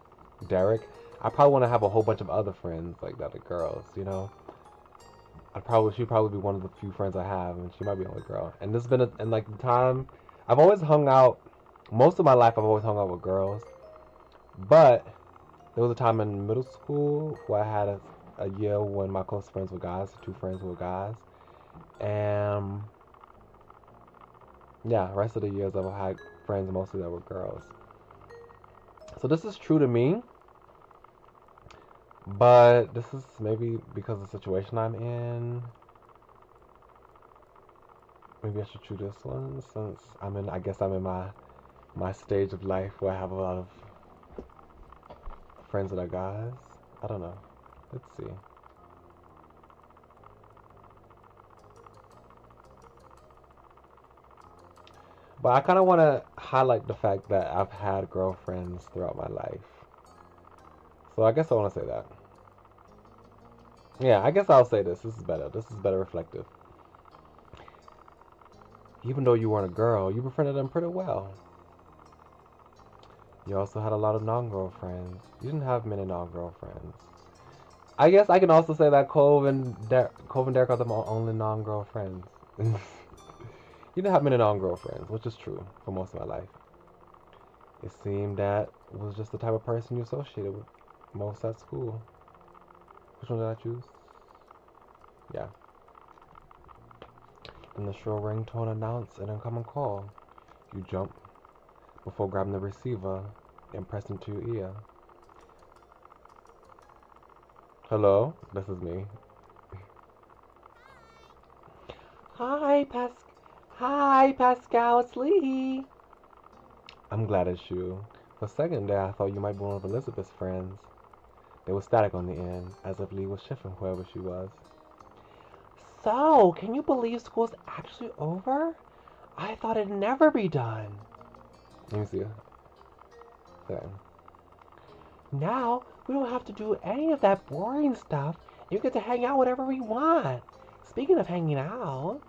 Derek, I probably want to have a whole bunch of other friends like that are girls, you know. She'd probably be one of the few friends I have, and she might be the only girl. And this has been and like the time I've always hung out. Most of my life, I've always hung out with girls, but there was a time in middle school where I had a year when my close friends were guys, two friends who were guys, and yeah, the rest of the years I've had friends mostly that were girls. So this is true to me, but this is maybe because of the situation I'm in. Maybe I should choose this one since I guess I'm in my stage of life where I have a lot of friends that are guys. I don't know. Let's see. But I kind of want to highlight the fact that I've had girlfriends throughout my life. So I guess I want to say that. Yeah, I guess I'll say this. This is better. This is better reflective. Even though you weren't a girl, you befriended them pretty well. You also had a lot of non-girlfriends. You didn't have many non-girlfriends. I guess I can also say that Cove and Derek are the only non-girlfriends. You didn't have many non-girlfriends, which is true for most of my life. It seemed that was just the type of person you associated with most at school. Which one did I choose? Yeah. Then the shrill ringtone announced an incoming call. You jump before grabbing the receiver and pressing to your ear. Hello, this is me. Hi, Pascal, it's Lee. I'm glad it's you. For a second there, I thought you might be one of Elizabeth's friends. There was static on the end, as if Lee was shifting wherever she was. So, can you believe school's actually over? I thought it'd never be done. Let me see. Okay. Now, we don't have to do any of that boring stuff. You get to hang out whenever we want. Speaking of hanging out,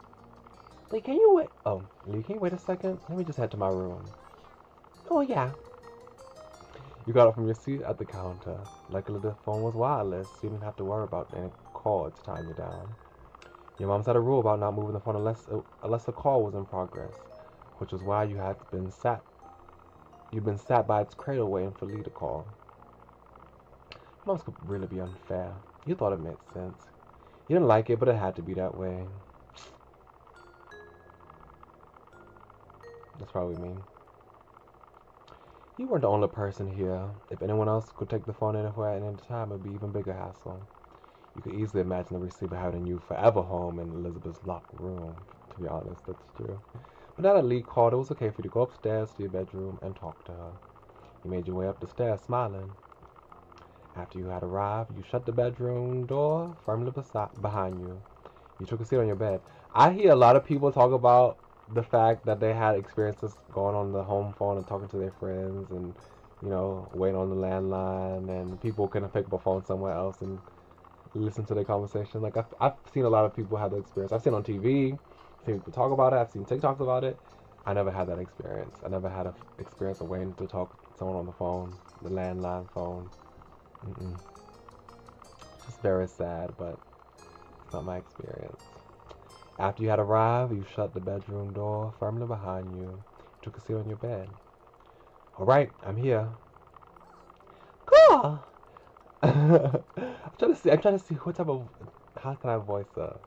Lee, can you wait? Oh, Lee, can you wait a second? Let me just head to my room. Oh, yeah. You got up from your seat at the counter. Luckily, the phone was wireless, so you didn't have to worry about any cords tying you down. Your mom's had a rule about not moving the phone unless a call was in progress, which is why you've been sat by its cradle waiting for Lee to call. Mom's could really be unfair. You thought it made sense. You didn't like it, but it had to be that way. That's probably me. You weren't the only person here. If anyone else could take the phone anywhere at any time, it'd be even bigger hassle. You could easily imagine the receiver having you forever home in Elizabeth's locked room. To be honest, that's true. But now that Lee called, it was okay for you to go upstairs to your bedroom and talk to her. You made your way up the stairs, smiling. After you had arrived, you shut the bedroom door firmly behind you. You took a seat on your bed. I hear a lot of people talk about the fact that they had experiences going on the home phone and talking to their friends and, waiting on the landline, and people can pick up a phone somewhere else and listen to their conversation. Like, I've seen a lot of people have that experience. I've seen it on TV, seen people talk about it, I've seen TikToks about it. I never had that experience. I never had an experience of waiting to talk to someone on the phone, the landline phone. Mm-mm. It's just very sad, but it's not my experience. After you had arrived, you shut the bedroom door firmly behind you, took a seat on your bed. All right, I'm here. Cool. I'm trying to see what type of, how can I voice her?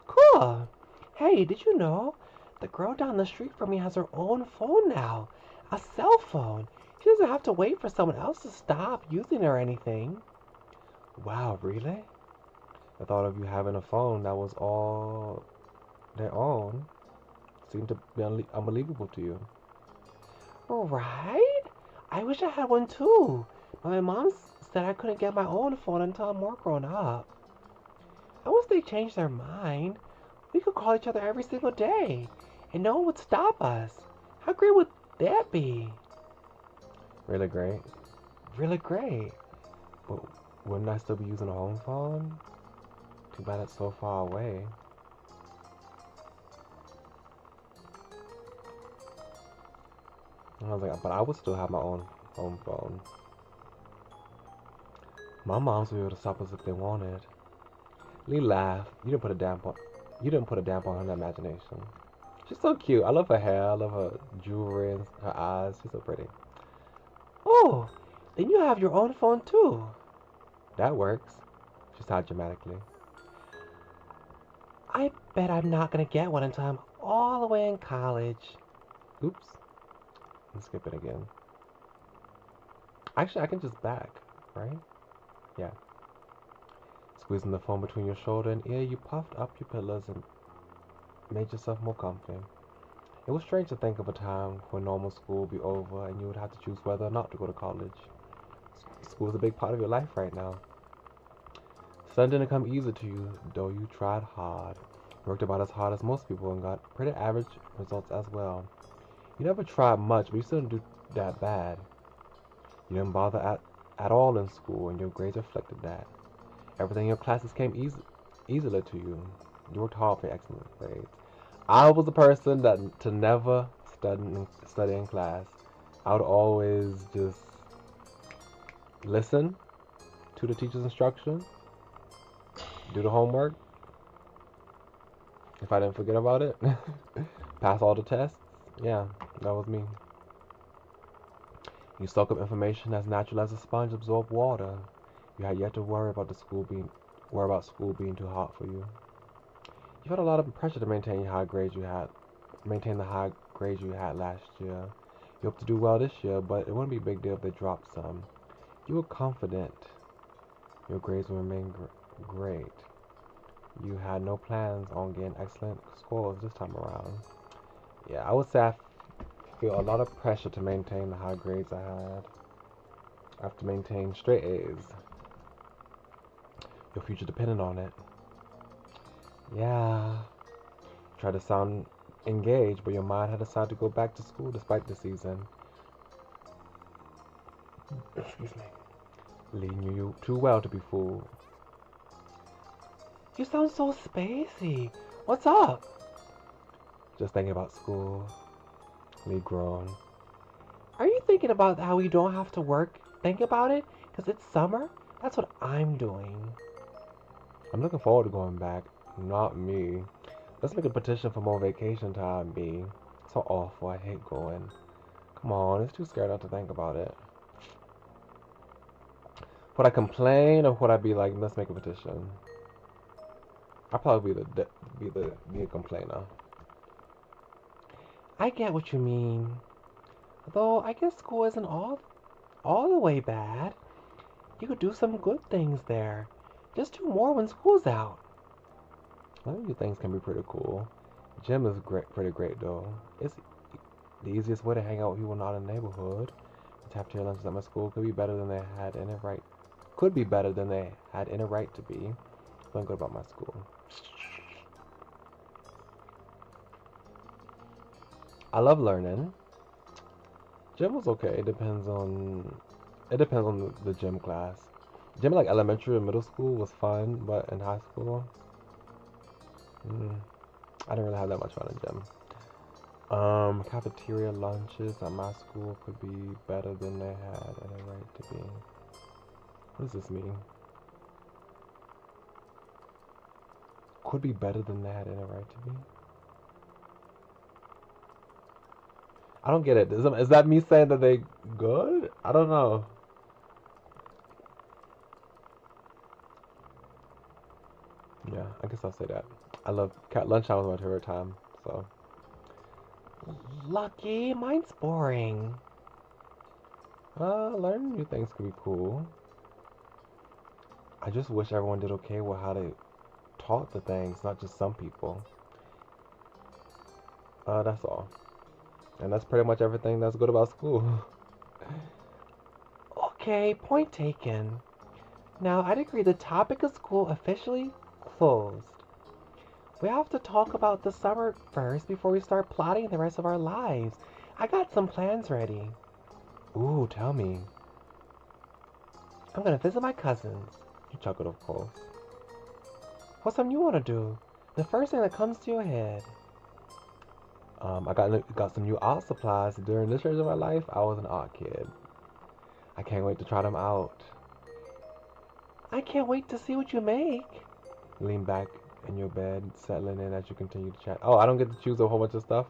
Cool. Hey, did you know the girl down the street from me has her own phone now? A cell phone. She doesn't have to wait for someone else to stop using it or anything. Wow, really? The thought of you having a phone that was all their own seemed to be unbelievable to you. Right? I wish I had one too. But my mom said I couldn't get my own phone until I'm more grown up. I wish they changed their mind. We could call each other every single day, and no one would stop us. How great would that be? Really great. Really great. But wouldn't I still be using a home phone? Too bad it's so far away. I was like, but I would still have my own home phone. My moms would be able to stop us if they wanted. Lee laughed. You didn't put a damper on her imagination. She's so cute. I love her hair. I love her jewelry and her eyes. She's so pretty. Oh, then you have your own phone too. That works. She sighed dramatically. I bet I'm not gonna get one until I'm all the way in college. Oops. Let's skip it again. Actually, I can just back, right? Yeah. Squeezing the phone between your shoulder and ear, you puffed up your pillows and made yourself more comfy. It was strange to think of a time when normal school would be over and you would have to choose whether or not to go to college. School is a big part of your life right now. Sun didn't come easy to you, though you tried hard. You worked about as hard as most people and got pretty average results as well. You never tried much, but you still didn't do that bad. You didn't bother at all in school, and your grades reflected that. Everything in your classes came easily to you. You worked hard for your excellent grades. I was the person that to never study in class. I would always just listen to the teacher's instruction, do the homework. If I didn't forget about it, pass all the tests. Yeah, that was me. You soak up information as natural as a sponge absorbs water. You had yet to worry about school being too hard for you. You felt a lot of pressure to maintain the high grades you had last year. You hope to do well this year, but it wouldn't be a big deal if they dropped some. You were confident your grades would remain great. You had no plans on getting excellent scores this time around. Yeah, I would say I feel a lot of pressure to maintain the high grades I had. I have to maintain straight A's. Your future depended on it. Yeah. Try to sound engaged, but your mind had decided to go back to school despite the season. Excuse me. Lee knew you too well to be fooled. You sound so spacey. What's up? Just thinking about school. Lee groaned. Are you thinking about how you don't have to work? Think about it? Because it's summer? That's what I'm doing. I'm looking forward to going back. Not me. Let's make a petition for more vacation time, B. So awful. I hate going. Come on, it's too scary not to think about it. Would I complain or would I be like, let's make a petition? I'll probably be a complainer. I get what you mean. Though I guess school isn't all the way bad. You could do some good things there. Just do more when school's out. Well, you things can be pretty cool. Gym is pretty great though. It's the easiest way to hang out with people not in the neighborhood. The cafeteria lunches at my school could be better than they had any right. Could be better than they had any right to be. Feeling good about my school. I love learning. Gym was okay. It depends on the gym class. Gym like elementary and middle school was fun, but in high school, mm, I didn't really have that much fun in gym. Cafeteria lunches at my school could be better than they had any right to be. What does this mean? Could be better than they had any right to be. I don't get it. Is that me saying that they good? I don't know. Yeah, I guess I'll say that. I love lunchtime was my favorite time. So Lucky, mine's boring. learning new things could be cool. I just wish everyone did okay with how they taught the things, not just some people. That's all. And that's pretty much everything that's good about school. Okay, point taken. Now, I'd agree the topic of school officially closed. We have to talk about the summer first before we start plotting the rest of our lives. I got some plans ready. Ooh, tell me. I'm gonna visit my cousins. You chuckled, of course. What's something you wanna do? The first thing that comes to your head. I got some new art supplies. During this stage of my life, I was an art kid. I can't wait to try them out. I can't wait to see what you make. Lean back in your bed, settling in as you continue to chat. Oh, I don't get to choose a whole bunch of stuff?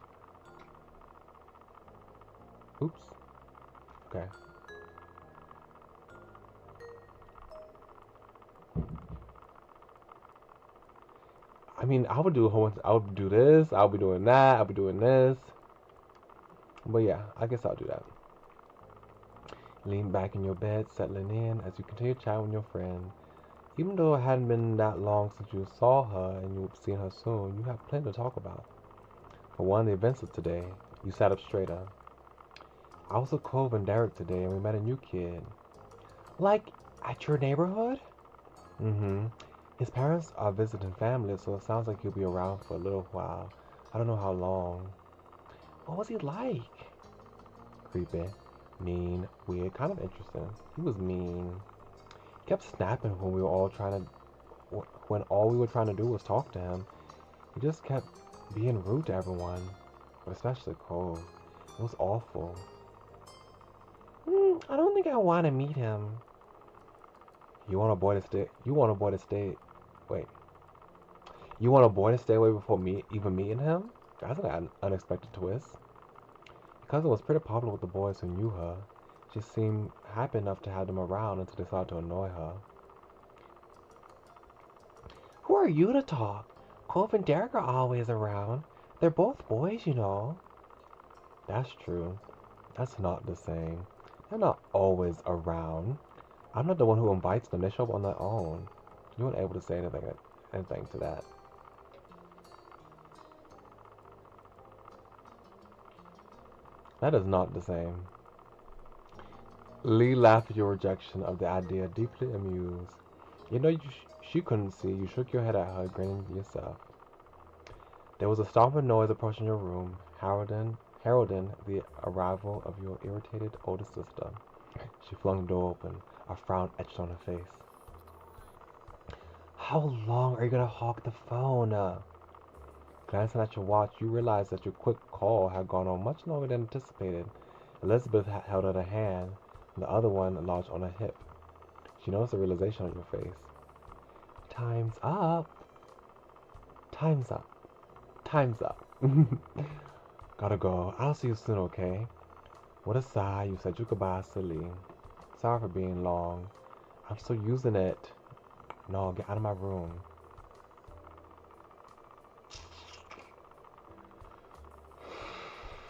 Oops. Okay. I mean, I would do a whole bunch. I would do this. I'll be doing that. I'll be doing this. But yeah, I guess I'll do that. Lean back in your bed, settling in as you continue chatting with your friend. Even though it hadn't been that long since you saw her and you'll be seeing her soon, you have plenty to talk about. For one, the events of today, you sat up straighter. I was with Cove and Derek today and we met a new kid. Like, at your neighborhood? Mm-hmm. His parents are visiting family, so it sounds like he'll be around for a little while. I don't know how long. What was he like? Creepy, mean, weird, kind of interesting. He was mean. He kept snapping when all we were trying to do was talk to him. He just kept being rude to everyone, but especially Cole. It was awful. I don't think I want to meet him. You want a boy to stay? You want a boy to stay? Wait. You want a boy to stay away before even meeting him? That's an unexpected twist. Your cousin was pretty popular with the boys who knew her. She seemed happy enough to have them around until they started to annoy her. Who are you to talk? Cove and Derek are always around. They're both boys, you know. That's true. That's not the same. They're not always around. I'm not the one who invites them. They show up on their own. You weren't able to say anything to that. That is not the same. Lee laughed at your rejection of the idea, deeply amused. You know she couldn't see. You shook your head at her, grinning to yourself. There was a stomping noise approaching your room, heralding the arrival of your irritated older sister. She flung the door open, a frown etched on her face. How long are you gonna hog the phone? Glancing at your watch, you realized that your quick call had gone on much longer than anticipated. Elizabeth held out a hand, and the other one lodged on her hip. She noticed the realization on your face. Time's up. Time's up. Time's up. Gotta go. I'll see you soon, okay? With a sigh, you said your goodbyes to Lee. Sorry for being long. I'm still using it. No, get out of my room.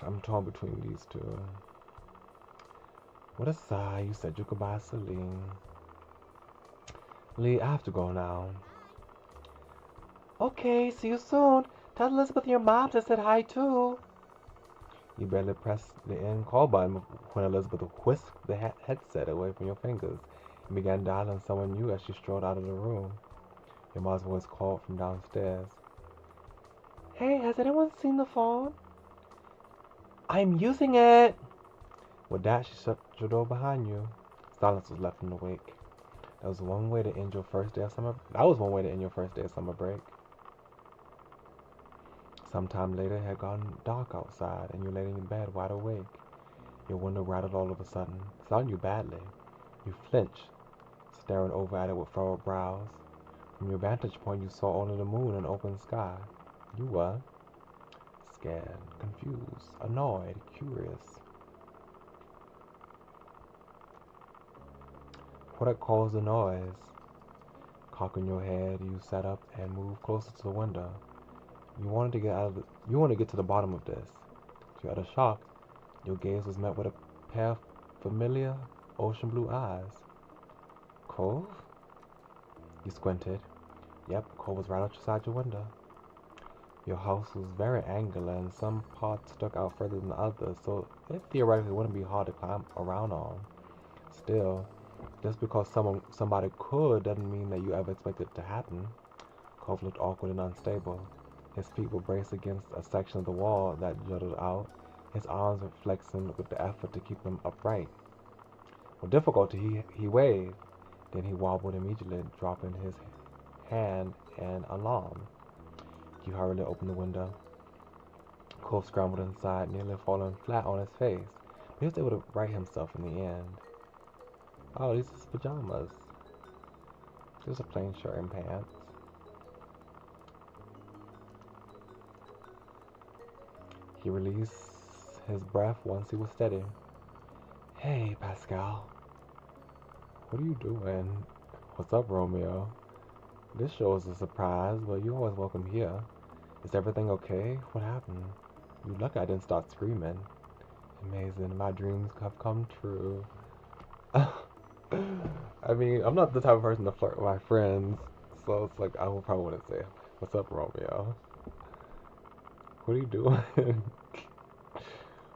I'm torn between these two. What a sigh. You said you could buy Celine. Lee, I have to go now. Okay, see you soon. Tell Elizabeth your mom just said hi too. You barely pressed the end call button when Elizabeth whisked the headset away from your fingers and began dialing someone new as she strode out of the room. Your mom's voice called from downstairs. Hey, has anyone seen the phone? I'm using it. With that, she shut your door behind you. Silence was left in the wake. That was one way to end your first day of summer. That was one way to end your first day of summer break. Sometime later, it had gotten dark outside, and you lay in your bed wide awake. Your window rattled all of a sudden, starting you badly. You flinched, staring over at it with furrowed brows. From your vantage point, you saw only the moon and open sky. You were scared, confused, annoyed, curious. What had caused the noise? Cocking your head, you sat up and moved closer to the window. You wanted to get to the bottom of this. To your utter shock, your gaze was met with a pair of familiar ocean blue eyes. Cove? You squinted. Yep, Cove was right outside your window. Your house was very angular and some parts stuck out further than others, so it theoretically wouldn't be hard to climb around on. Still, just because somebody could doesn't mean that you ever expected it to happen. Cove looked awkward and unstable. His feet were braced against a section of the wall that jutted out, his arms were flexing with the effort to keep them upright. With difficulty, he waved. Then he wobbled immediately, dropping his hand in alarm. You hurriedly opened the window. Cove scrambled inside, nearly falling flat on his face, but he was able to right himself in the end. Oh, these are his pajamas. Just a plain shirt and pants. He released his breath once he was steady. Hey, Pascal. What are you doing? What's up, Romeo? This show is a surprise, but you're always welcome here. Is everything okay? What happened? You lucky I didn't start screaming. Amazing, my dreams have come true. I mean, I'm not the type of person to flirt with my friends, so it's like I would probably wouldn't say, "What's up, Romeo? What are you doing?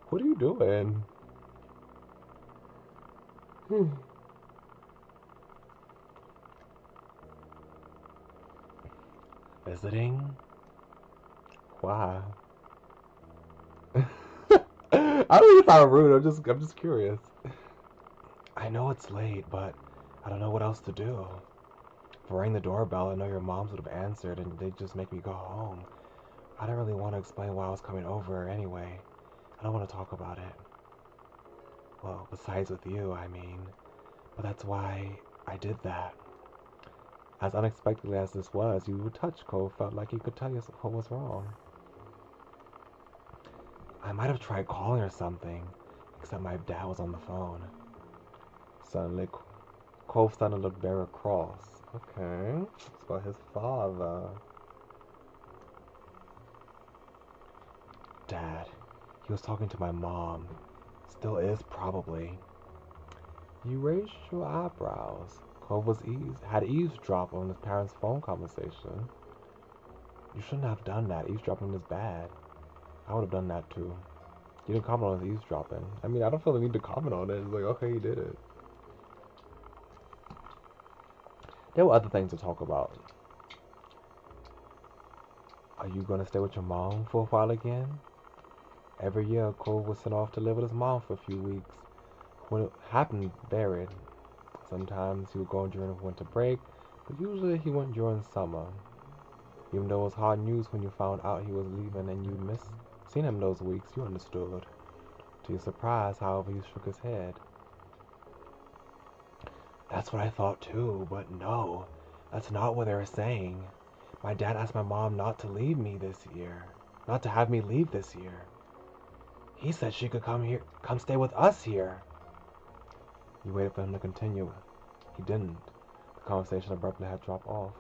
What are you doing?" Visiting? Why? I don't even sound rude. I'm just curious. I know it's late, but I don't know what else to do. If I rang the doorbell, I know your moms would have answered, and they'd just make me go home. I don't really want to explain why I was coming over anyway. I don't want to talk about it. Well, besides with you, I mean. But that's why I did that. As unexpectedly as this was, you were touched. Cole felt like he could tell you what was wrong. I might have tried calling or something, except my dad was on the phone. Suddenly, Cole sounded looked very cross. Okay, it's about his father. Dad, he was talking to my mom. Still is, probably. You raised your eyebrows. Cole had eavesdropped on his parents' phone conversation. You shouldn't have done that. Eavesdropping is bad. I would have done that too. You didn't comment on his eavesdropping. I mean, I don't feel the need to comment on it. It's like, okay, he did it. There were other things to talk about. Are you gonna stay with your mom for a while again? Every year, Cole was sent off to live with his mom for a few weeks. When it happened, varied. Sometimes he would go during winter break, but usually he went during summer. Even though it was hard news when you found out he was leaving and you'd seen him those weeks, you understood. To your surprise, however, he shook his head. That's what I thought too, but no, that's not what they were saying. My dad asked my mom not to leave me this year, not to have me leave this year. He said she could come stay with us here. You waited for him to continue. He didn't. The conversation abruptly had dropped off.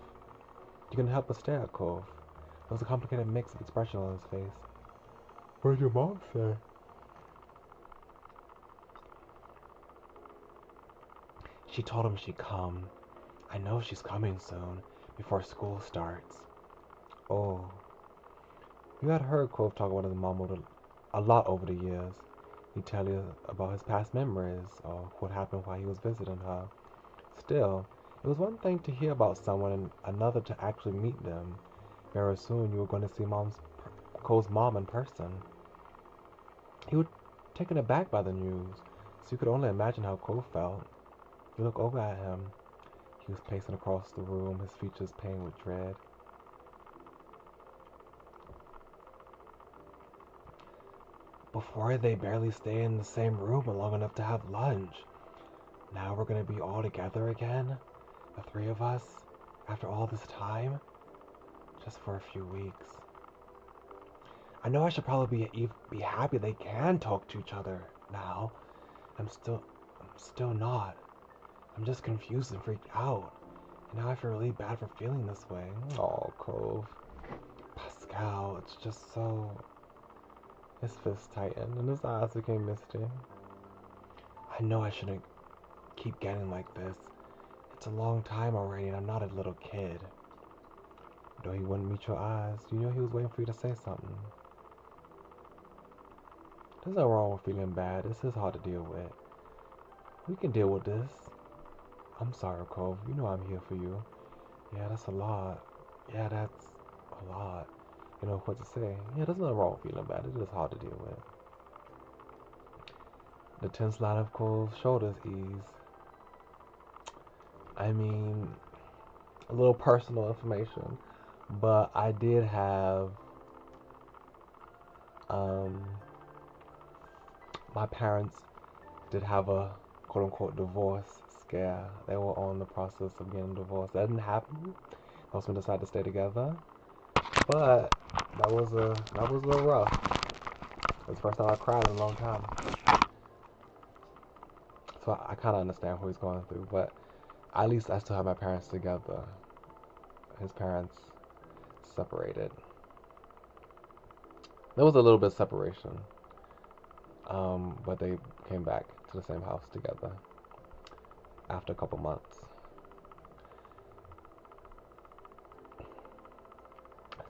You couldn't help but stare at Cove. There was a complicated mix of expression on his face. What did your mom say? She told him she'd come. I know she's coming soon, before school starts. Oh, you had heard Cove talk about his mom a lot over the years. He'd tell you about his past memories or what happened while he was visiting her. Still, it was one thing to hear about someone and another to actually meet them. Very soon you were going to see Cole's mom in person. He was taken aback by the news, so you could only imagine how Cole felt. You look over at him. He was pacing across the room, his features painted with dread. Before they barely stay in the same room long enough to have lunch. Now we're gonna be all together again? The three of us? After all this time? Just for a few weeks. I know I should probably be happy they can talk to each other now. I'm still not. I'm just confused and freaked out. And now I feel really bad for feeling this way. Oh, Cove. Pascal, it's just so... His fists tightened and his eyes became misty. I know I shouldn't keep getting like this. It's a long time already and I'm not a little kid. Though he wouldn't meet your eyes, you knew he was waiting for you to say something. There's no wrong with feeling bad. This is hard to deal with. We can deal with this. I'm sorry, Cove. You know I'm here for you. Yeah, that's a lot. Yeah, that's a lot. You know what to say. Yeah, there's nothing wrong with feeling bad. It is hard to deal with. The tense line of Cove's shoulders eased. I mean, a little personal information, but I did have my parents did have a quote unquote divorce scare. They were on the process of getting divorced. That didn't happen. Most of them decided to stay together, but that was a little rough. It was the first time I cried in a long time, so I kind of understand what he's going through. But at least I still have my parents together. His parents separated. There was a little bit of separation, but they came back to the same house together after a couple months.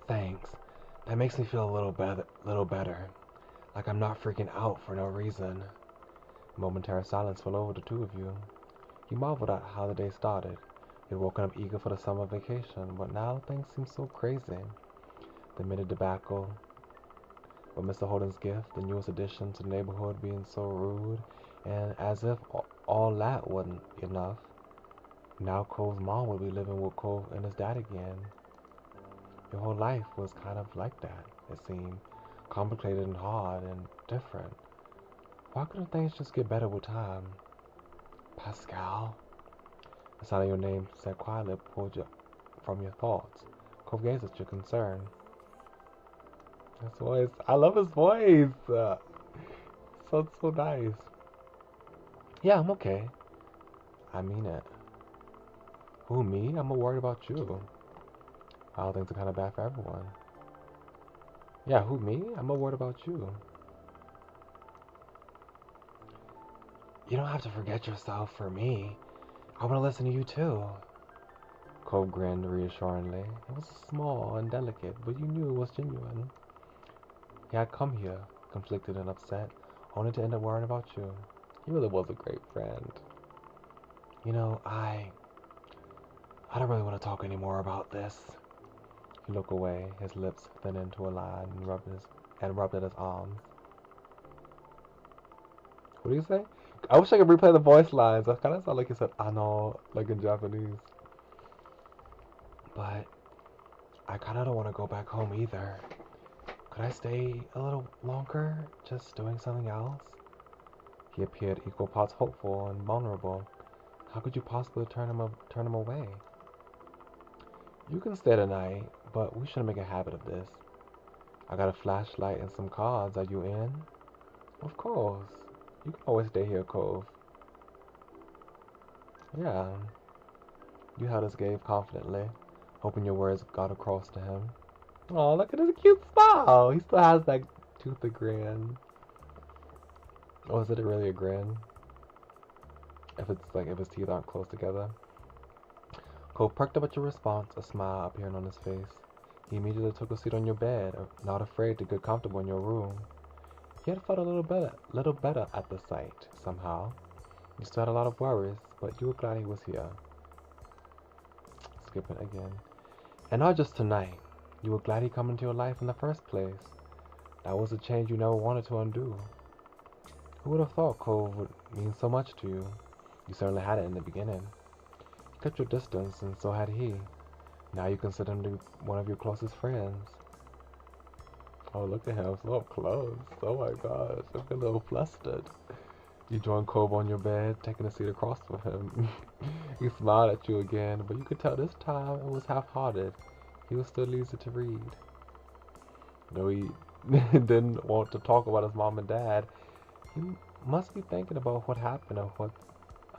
Thanks. That makes me feel a little better. Like I'm not freaking out for no reason. Momentary silence fell over the two of you. You marveled at how the day started. You'd woken up eager for the summer vacation, but now things seem so crazy. The minute debacle, but Mr. Holden's gift, the newest addition to the neighborhood, being so rude, and as if all that wasn't enough, now Cole's mom would be living with Cole and his dad again. Your whole life was kind of like that, it seemed. Complicated and hard and different. Why couldn't things just get better with time? Pascal? The sound of your name said quietly pulled you from your thoughts. Cole gazed at your concern. His voice. I love his voice. So nice. Yeah, I'm okay. I mean it. Who, me? I'm more worried about you. How things are kind of bad for everyone. Yeah, who, me? I'm more worried about you. You don't have to forget yourself for me. I want to listen to you too. Cole grinned reassuringly. It was small and delicate, but you knew it was genuine. He had come here, conflicted and upset, only to end up worrying about you. He really was a great friend. You know, I don't really want to talk anymore about this. He looked away, his lips thin into a line, and rubbed at his arms. What do you say? I wish I could replay the voice lines. I kind of sound like you said "I know," like in Japanese. But I kind of don't want to go back home either. Could I stay a little longer, just doing something else? He appeared equal parts hopeful and vulnerable. How could you possibly turn him away? You can stay tonight, but we shouldn't make a habit of this. I got a flashlight and some cards. Are you in? Of course. You can always stay here, Cove. Yeah. You held his gaze confidently, hoping your words got across to him. Oh, look at his cute smile. He still has that toothy grin. Oh, is it really a grin? if his teeth aren't close together. Cole perked up at your response, a smile appearing on his face. He immediately took a seat on your bed, not afraid to get comfortable in your room. He had felt a little better at the sight, somehow. You still had a lot of worries, but you were glad he was here. Skipping again. And not just tonight. You were glad he come into your life in the first place. That was a change you never wanted to undo. Who would have thought Cove would mean so much to you? You certainly had it in the beginning. You kept your distance, and so had he. Now you consider him to be one of your closest friends. Oh, look at him, so up close. Oh my gosh, I'm a little flustered. You joined Cove on your bed, taking a seat across from him. He smiled at you again, but you could tell this time it was half-hearted. He was still easy to read. Though he didn't want to talk about his mom and dad, he must be thinking about what happened or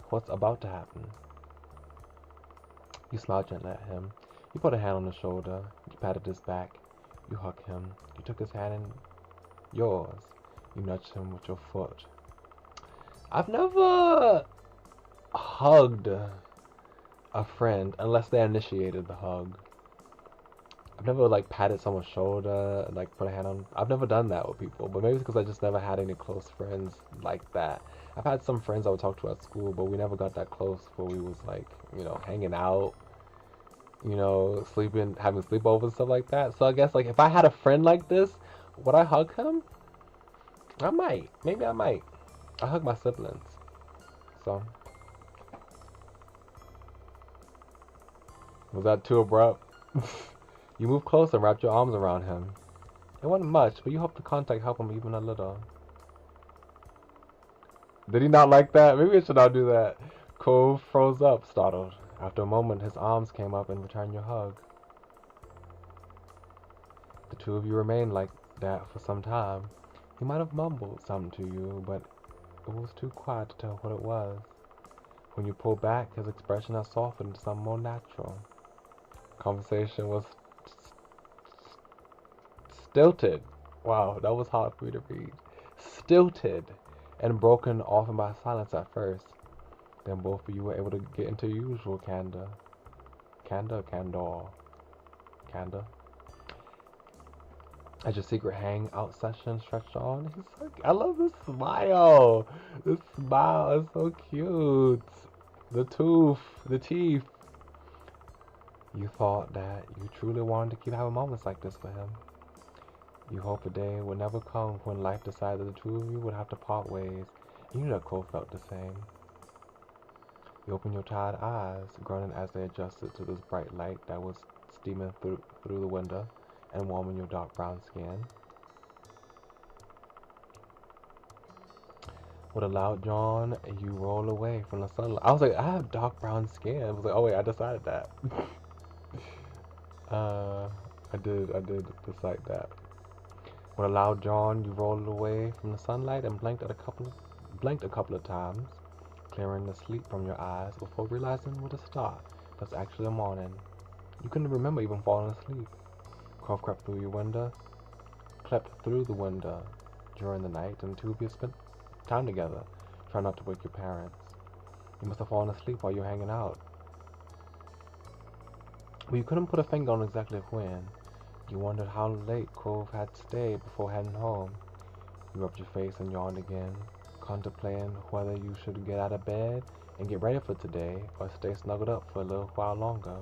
what's about to happen. You smiled gently at him. You put a hand on his shoulder. You patted his back. You hugged him. You took his hand in yours. You nudged him with your foot. I've never hugged a friend unless they initiated the hug. I've never like patted someone's shoulder, like put a hand on. I've never done that with people, but maybe it's because I just never had any close friends like that. I've had some friends I would talk to at school, but we never got that close where we was like, hanging out, sleeping, having sleepovers and stuff like that. So I guess like if I had a friend like this, would I hug him? I might. Maybe I might. I hug my siblings. So was that too abrupt? You moved closer and wrapped your arms around him. It wasn't much, but you hoped the contact helped him even a little. Did he not like that? Maybe I should not do that. Cove froze up, startled. After a moment, his arms came up and returned your hug. The two of you remained like that for some time. He might have mumbled something to you, but it was too quiet to tell what it was. When you pulled back, his expression had softened to something more natural. Conversation was stilted. Wow, that was hard for me to read. Stilted and broken often by silence at first. Then both of you were able to get into usual candor. Candor? Candor? As your secret hangout session stretched on, I love this smile. This smile is so cute. The teeth. You thought that you truly wanted to keep having moments like this with him. You hoped a day would never come when life decided the two of you would have to part ways. You knew that Cole felt the same. You opened your tired eyes, groaning as they adjusted to this bright light that was steaming through the window and warming your dark brown skin. With a loud yawn, you roll away from the sunlight. I was like, I have dark brown skin. I was like, oh wait, I decided that. I did decide that. With a loud yawn, you rolled away from the sunlight and blinked a couple of times, clearing the sleep from your eyes before realizing with a start that's actually a morning. You couldn't remember even falling asleep. Cove crept through the window during the night, and the two of you spent time together, trying not to wake your parents. You must have fallen asleep while you were hanging out. But you couldn't put a finger on exactly when. You wondered how late Cove had stayed before heading home. You rubbed your face and yawned again, contemplating whether you should get out of bed and get ready for today or stay snuggled up for a little while longer,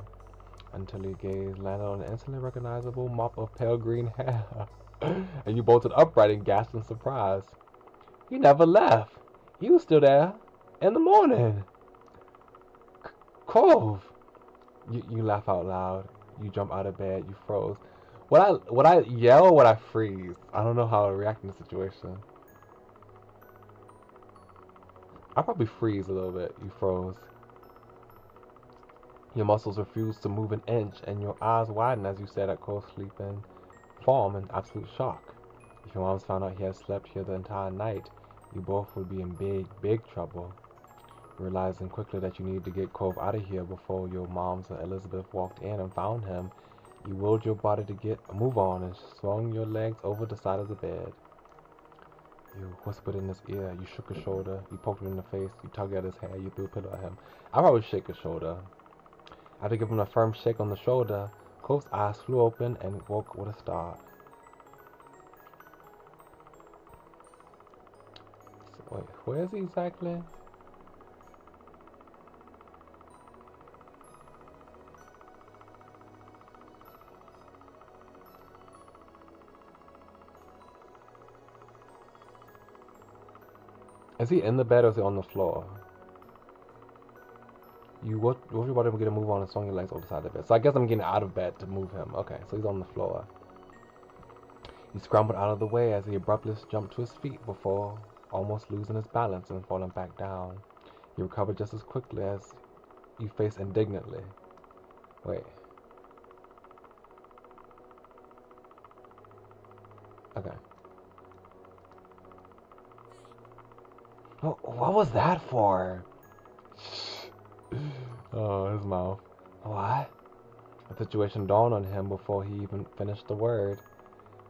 until your gaze landed on an instantly recognizable mop of pale green hair, and you bolted upright and gasped in surprise. He never left. He was still there in the morning. Cove! You laugh out loud. You jump out of bed. You froze. Would I yell or would I freeze? I don't know how I react in the situation. I'll probably freeze a little bit. You froze. Your muscles refused to move an inch, and your eyes widened as you sat at Cole's sleeping form in absolute shock. If your moms found out he had slept here the entire night, you both would be in big trouble. Realizing quickly that you needed to get Cove out of here before your moms and Elizabeth walked in and found him, you willed your body to get a move on and swung your legs over the side of the bed. You whispered in his ear. You shook his shoulder. You poked him in the face. You tugged at his hair. You threw a pillow at him. I probably shake his shoulder. After giving him a firm shake on the shoulder, Cove's eyes flew open and woke with a start. Wait, where is he exactly? Is he in the bed or is he on the floor? What you about to get a move on and swing your legs over the side of the bed? So I guess I'm getting out of bed to move him. Okay, so he's on the floor. He scrambled out of the way as he abruptly jumped to his feet before almost losing his balance and falling back down. He recovered just as quickly as you faced indignantly. Wait. Okay. Oh, what was that for? Oh, his mouth. What? The situation dawned on him before he even finished the word.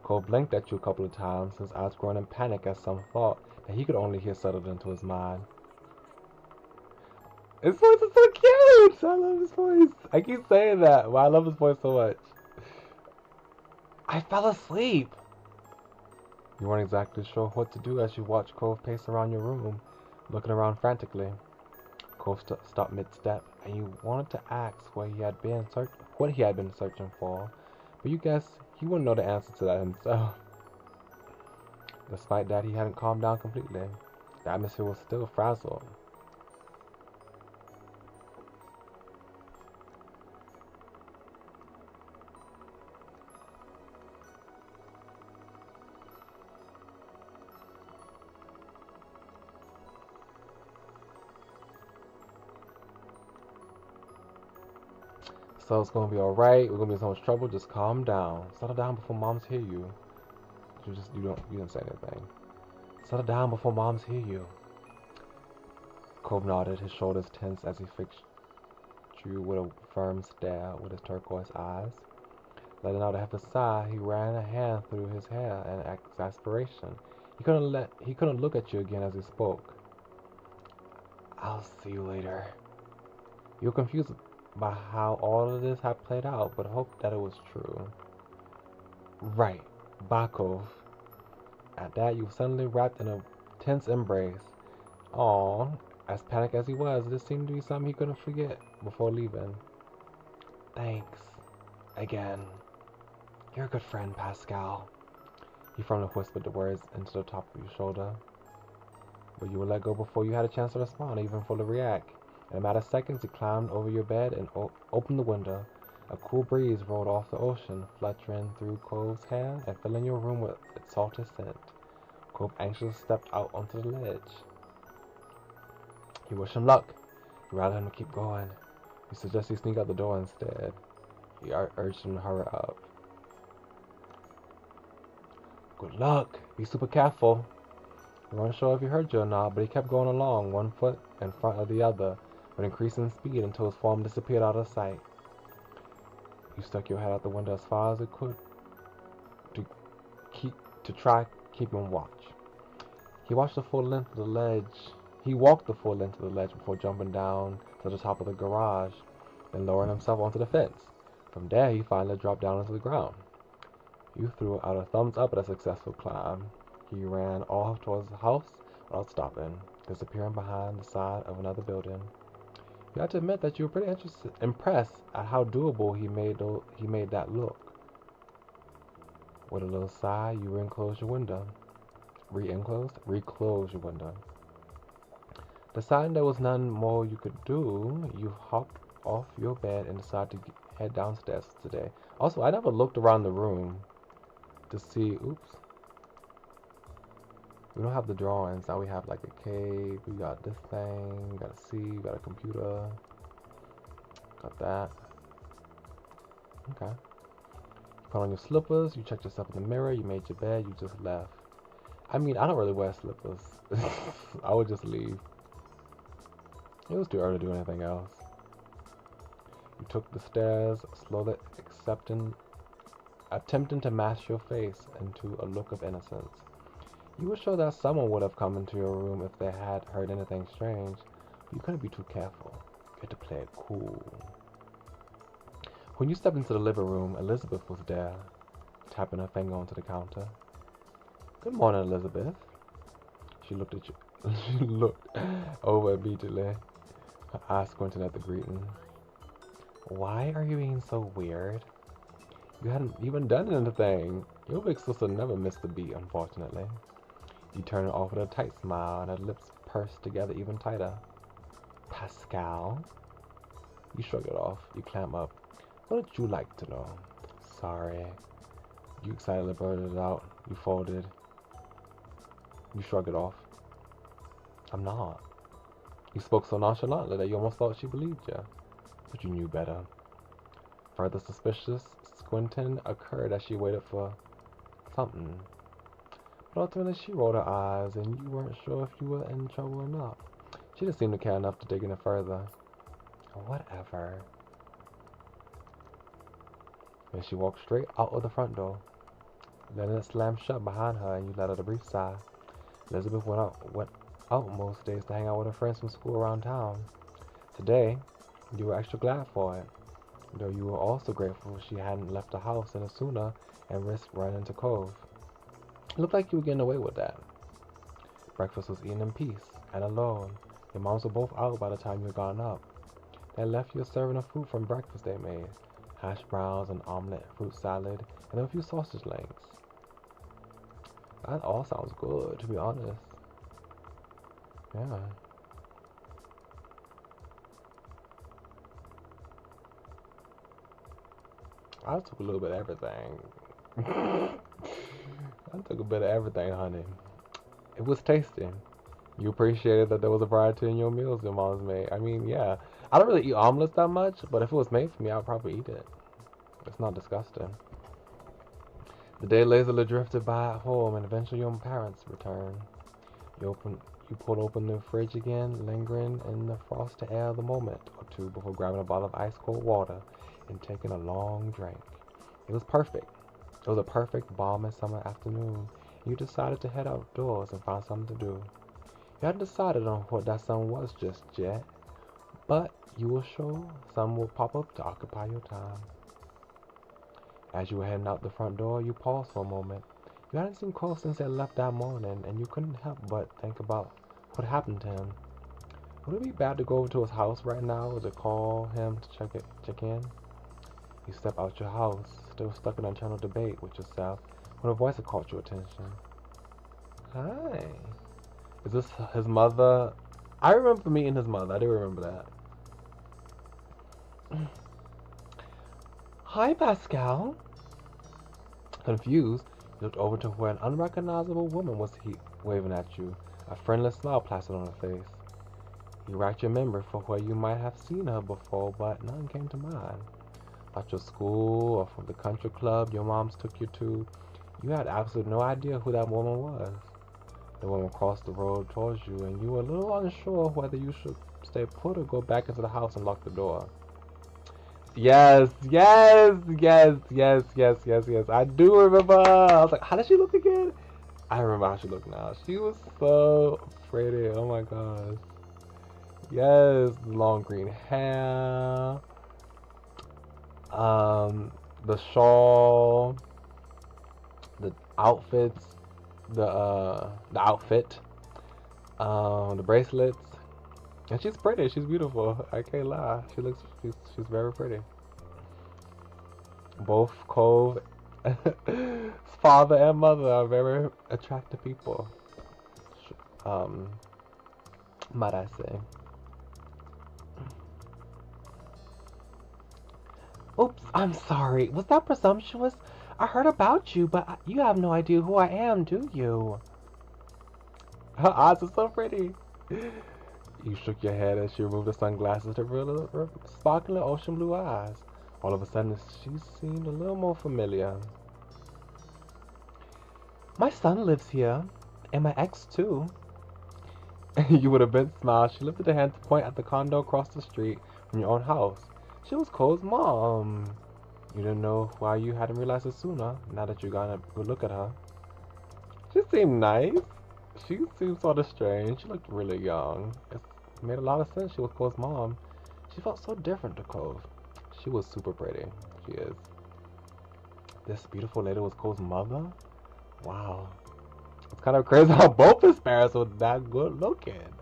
Cole blinked at you a couple of times, his eyes growing in panic as some thought that he could only hear settled into his mind. His voice is so cute! I love his voice. I keep saying that, but I love his voice so much. I fell asleep. You weren't exactly sure what to do as you watched Cove pace around your room, looking around frantically. Cove stopped mid-step, and you wanted to ask what he had been searching for, but you guessed he wouldn't know the answer to that himself. Despite that, he hadn't calmed down completely. The atmosphere was still frazzled. So it's gonna be alright, we're gonna be in so much trouble, just calm down. Settle down before moms hear you. You didn't say anything. Settle down before moms hear you. Cove nodded, his shoulders tense as he fixed you with a firm stare with his turquoise eyes. Letting out a hefty sigh, he ran a hand through his hair in exasperation. He couldn't look at you again as he spoke. I'll see you later. You were confused by how all of this had played out, but hoped that it was true. Right, Bakov. At that, you were suddenly wrapped in a tense embrace. Aw, as panicked as he was, this seemed to be something he couldn't forget before leaving. Thanks. Again. You're a good friend, Pascal. He firmly whispered the words into the top of your shoulder. But you were let go before you had a chance to respond, or even fully react. In a matter of seconds, he climbed over your bed and opened the window. A cool breeze rolled off the ocean, fluttering through Cove's hair and filling your room with its salty scent. Cove anxiously stepped out onto the ledge. You wished him luck. You rallied him to keep going. You suggested he sneak out the door instead. He urged him to hurry up. Good luck. Be super careful. We weren't sure if he heard you or not, but he kept going along, one foot in front of the other, with increasing speed until his form disappeared out of sight. You stuck your head out the window as far as it could to try keeping watch. He walked the full length of the ledge before jumping down to the top of the garage, then lowering himself onto the fence. From there, he finally dropped down into the ground. You threw out a thumbs up at a successful climb. He ran off towards the house without stopping, disappearing behind the side of another building. You had to admit that you were pretty impressed at how doable he made that look. With a little sigh, you reclosed your window. Reclosed your window. Deciding there was nothing more you could do, you hopped off your bed and decided to head downstairs today. Also, I never looked around the room to see. Oops. We don't have the drawings. Now we have like a cave. We got this thing. We got a sea. We got a computer. Got that. Okay. You put on your slippers. You checked yourself in the mirror. You made your bed. You just left. I mean, I don't really wear slippers. I would just leave. It was too early to do anything else. You took the stairs, slowly attempting to mask your face into a look of innocence. You were sure that someone would have come into your room if they had heard anything strange. But you couldn't be too careful. You had to play it cool. When you stepped into the living room, Elizabeth was there, tapping her finger onto the counter. Good morning, Elizabeth. She looked at you. She looked over immediately, her eyes squinting at the greeting. Why are you being so weird? You hadn't even done anything. Your big sister never missed a beat, unfortunately. You turned it off with a tight smile and her lips pursed together even tighter. Pascal? You shrug it off. You clamp up. What would you like to know? Sorry. You excitedly blurted it out. You folded. You shrug it off. I'm not. You spoke so nonchalantly that you almost thought she believed you. But you knew better. Further suspicious squinting occurred as she waited for something. But ultimately she rolled her eyes and you weren't sure if you were in trouble or not. She didn't seem to care enough to dig any further. Whatever. And she walked straight out of the front door. Then it slammed shut behind her and you let out a brief sigh. Elizabeth went out most days to hang out with her friends from school around town. Today, you were extra glad for it, though you were also grateful she hadn't left the house any sooner and risked running into Cove. It looked like you were getting away with that. Breakfast was eaten in peace and alone. Your moms were both out by the time you had gotten up. They left you a serving of food from breakfast they made. Hash browns, an omelet, fruit salad, and a few sausage links. That all sounds good, to be honest. Yeah. I took a little bit of everything. I took a bit of everything, honey. It was tasty. You appreciated that there was a variety in your meals your mom's made. I mean, yeah. I don't really eat omelets that much, but if it was made for me, I'd probably eat it. It's not disgusting. The day lazily drifted by at home, and eventually your parents returned. You pulled open the fridge again, lingering in the frosty air of the moment or two before grabbing a bottle of ice-cold water and taking a long drink. It was perfect. It was a perfect, balmy summer afternoon. You decided to head outdoors and find something to do. You hadn't decided on what that something was just yet, but you were sure something will pop up to occupy your time. As you were heading out the front door, you paused for a moment. You hadn't seen Cole since they left that morning, and you couldn't help but think about what happened to him. Would it be bad to go over to his house right now or to call him to check in? You step out your house, still stuck in an internal debate with yourself, when a voice had caught your attention. Hi. Is this his mother? I remember meeting his mother. I do remember that. Hi, Pascal. Confused, you looked over to where an unrecognizable woman was waving at you, a friendless smile plastered on her face. You racked your memory for where you might have seen her before, but none came to mind. At your school or from the country club your moms took you to, you had absolutely no idea who that woman was. The woman crossed the road towards you, and you were a little unsure whether you should stay put or go back into the house and lock the door. Yes. I do remember. I was like, how did she look again? I remember how she looked now. She was so pretty. Oh my gosh. Yes, long green hair. The shawl, the outfits, the outfit, the bracelets. And she's pretty. She's beautiful. I can't lie. She's very pretty. Both Cove's father and mother are very attractive people. Might I say? Oops, I'm sorry. Was that presumptuous? I heard about you, but you have no idea who I am, do you? Her eyes are so pretty. You shook your head as she removed the sunglasses to reveal her sparkling ocean blue eyes. All of a sudden, she seemed a little more familiar. My son lives here, and my ex too. You would have been smiled. She lifted her hand to point at the condo across the street from your own house. She was Cole's mom. You didn't know why you hadn't realized it sooner, now that you got a good look at her. She seemed nice. She seemed sort of strange. She looked really young. It made a lot of sense. She was Cole's mom. She felt so different to Cole. She was super pretty. She is. This beautiful lady was Cole's mother? Wow. It's kind of crazy how both his parents were that good looking.